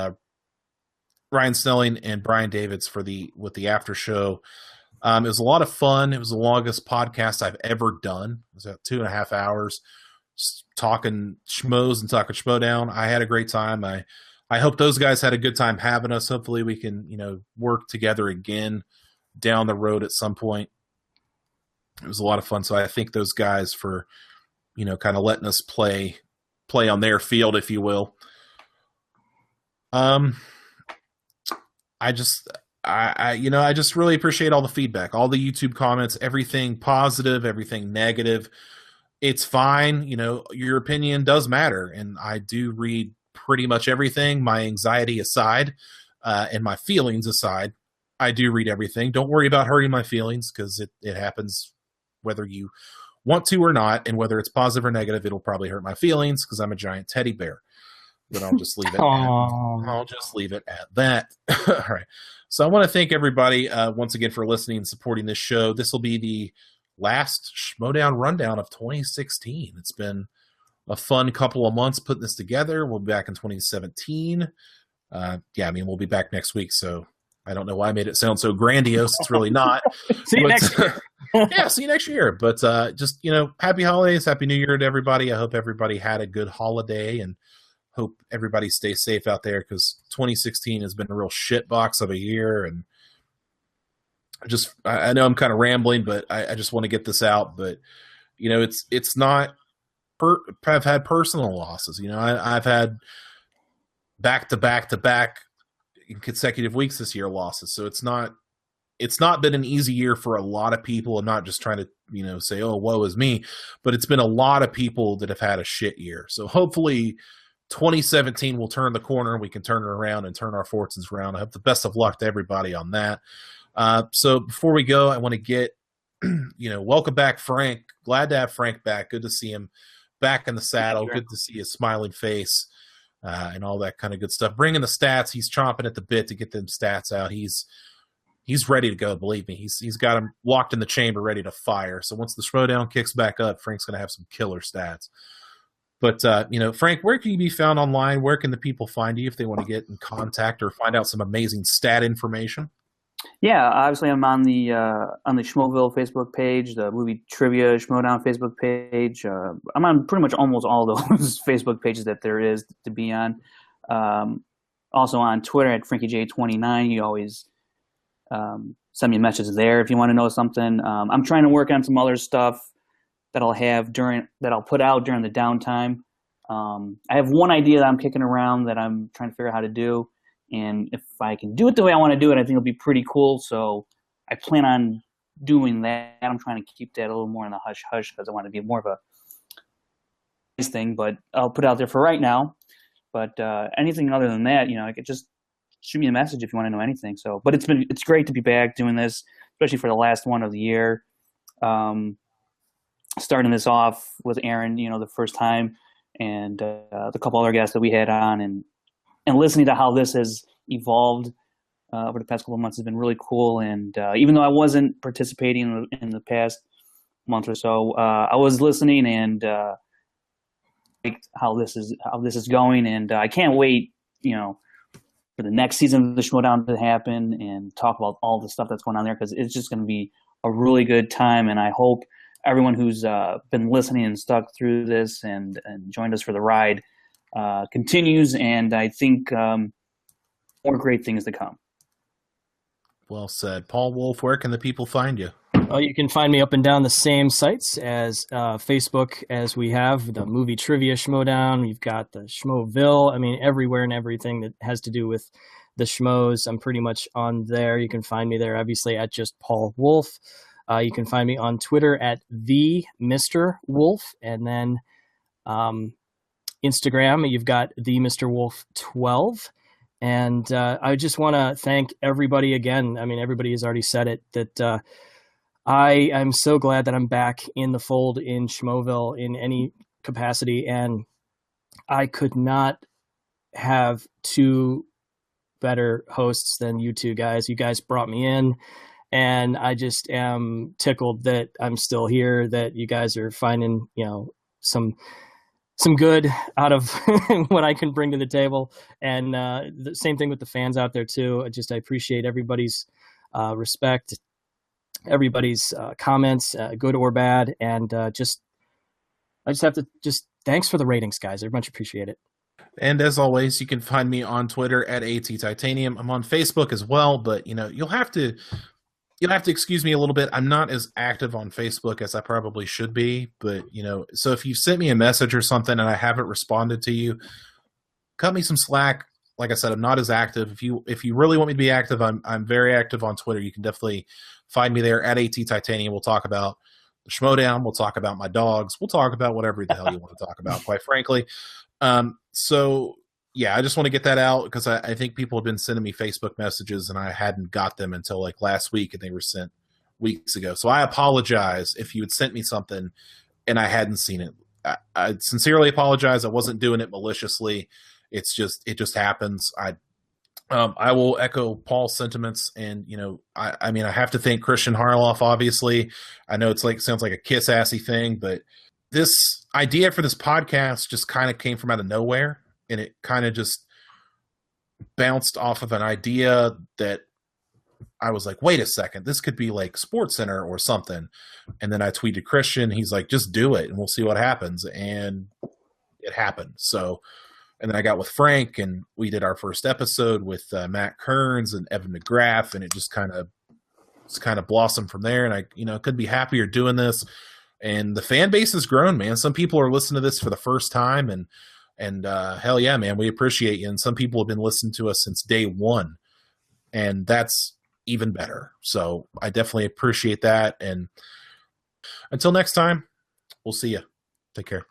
Ryan Snelling and Brian Davids with the after show. It was a lot of fun. It was the longest podcast I've ever done. It was about 2.5 hours just talking schmoes and talking Schmoedown. I had a great time. I hope those guys had a good time having us. Hopefully we can, work together again down the road at some point. It was a lot of fun. So I thank those guys for, kind of letting us play on their field, if you will. I just really appreciate all the feedback, all the YouTube comments, everything positive, everything negative. It's fine. Your opinion does matter. And I do read pretty much everything, my anxiety aside, and my feelings aside. I do read everything. Don't worry about hurting my feelings, because it happens whether you want to or not, and whether it's positive or negative, it'll probably hurt my feelings because I'm a giant teddy bear. But I'll just leave it at that. All right. So I want to thank everybody once again for listening and supporting this show. This will be the last Schmoedown rundown of 2016. It's been a fun couple of months putting this together. We'll be back in 2017. We'll be back next week, so I don't know why I made it sound so grandiose. It's really not. See you next year. See you next year. But just, happy holidays, happy New Year to everybody. I hope everybody had a good holiday, and hope everybody stays safe out there, because 2016 has been a real shitbox of a year. And I know I'm kind of rambling, but I just want to get this out. But, it's not I've had personal losses. I've had back-to-back in consecutive weeks this year losses. So it's not been an easy year for a lot of people. I'm not just trying to, say, oh, woe is me, but it's been a lot of people that have had a shit year. So hopefully 2017 will turn the corner and we can turn it around and turn our fortunes around. I hope the best of luck to everybody on that. So before we go, I want to get welcome back, Frank. Glad to have Frank back. Good to see him back in the saddle. Sure. Good to see his smiling face and all that kind of good stuff. Bringing the stats. He's chomping at the bit to get them stats out. He's ready to go. Believe me, he's got him locked in the chamber, ready to fire. So once the Schmoedown kicks back up, Frank's going to have some killer stats. But Frank, where can you be found online? Where can the people find you if they want to get in contact or find out some amazing stat information? Yeah, obviously I'm on the Schmoeville Facebook page, the movie trivia Schmoedown Facebook page. I'm on pretty much almost all those Facebook pages that there is to be on. Also on Twitter at FrankieJ29. You always send me a message there if you want to know something. I'm trying to work on some other stuff that I'll put out during the downtime. I have one idea that I'm kicking around that I'm trying to figure out how to do. And if I can do it the way I want to do it, I think it'll be pretty cool. So I plan on doing that. I'm trying to keep that a little more in the hush-hush because I want to be more of a nice thing. But I'll put it out there for right now. But anything other than that, I could just shoot me a message if you want to know anything. So, but it's great to be back doing this, especially for the last one of the year. Starting this off with Aaron, the first time, and the couple other guests that we had on, and listening to how this has evolved over the past couple of months has been really cool. And even though I wasn't participating in the past month or so, I was listening and liked how this is going. And I can't wait, for the next season of the Schmoedown to happen and talk about all the stuff that's going on there, because it's just going to be a really good time. And I hope everyone who's been listening and stuck through this and joined us for the ride continues, and I think more great things to come. Well said. Paul Wolf, where can the people find you? Well, you can find me up and down the same sites as Facebook, as we have the movie trivia Schmoedown. We've got the Schmoeville. I mean, everywhere and everything that has to do with the Schmoes, I'm pretty much on there. You can find me there, obviously, at just Paul Wolf. You can find me on Twitter at the Mr. Wolf, and then Instagram, you've got the Mr. Wolf 12. And I just want to thank everybody again. I mean, everybody has already said it, that I am so glad that I'm back in the fold in Schmoeville in any capacity. And I could not have two better hosts than you two guys. You guys brought me in, and I just am tickled that I'm still here, that you guys are finding, some good out of what I can bring to the table. And the same thing with the fans out there too. I appreciate everybody's respect, everybody's comments, good or bad. And I just have to thanks for the ratings, guys. I much appreciate it. And as always, you can find me on Twitter at ATTitanium. I'm on Facebook as well, but you'll have to excuse me a little bit. I'm not as active on Facebook as I probably should be, but so if you've sent me a message or something and I haven't responded to you, cut me some slack. Like I said, I'm not as active. If you really want me to be active, I'm very active on Twitter. You can definitely find me there at ATTitanium. We'll talk about the Schmoedown. We'll talk about my dogs. We'll talk about whatever the hell you want to talk about, quite frankly. So yeah, I just want to get that out because I think people have been sending me Facebook messages and I hadn't got them until like last week, and they were sent weeks ago. So I apologize if you had sent me something and I hadn't seen it. I sincerely apologize. I wasn't doing it maliciously. It just happens. I will echo Paul's sentiments, and I mean, I have to thank Kristian Harloff. Obviously, I know sounds like a kiss-assy thing, but this idea for this podcast just kind of came from out of nowhere, and it kind of just bounced off of an idea that I was like, wait a second, this could be like SportsCenter or something. And then I tweeted Kristian. He's like, just do it, and we'll see what happens. And it happened. So. And then I got with Frank, and we did our first episode with Matt Kearns and Evan McGrath, and it just kind of blossomed from there. And I couldn't be happier doing this. And the fan base has grown, man. Some people are listening to this for the first time, and hell yeah, man, we appreciate you. And some people have been listening to us since day one, and that's even better. So I definitely appreciate that. And until next time, we'll see you. Take care.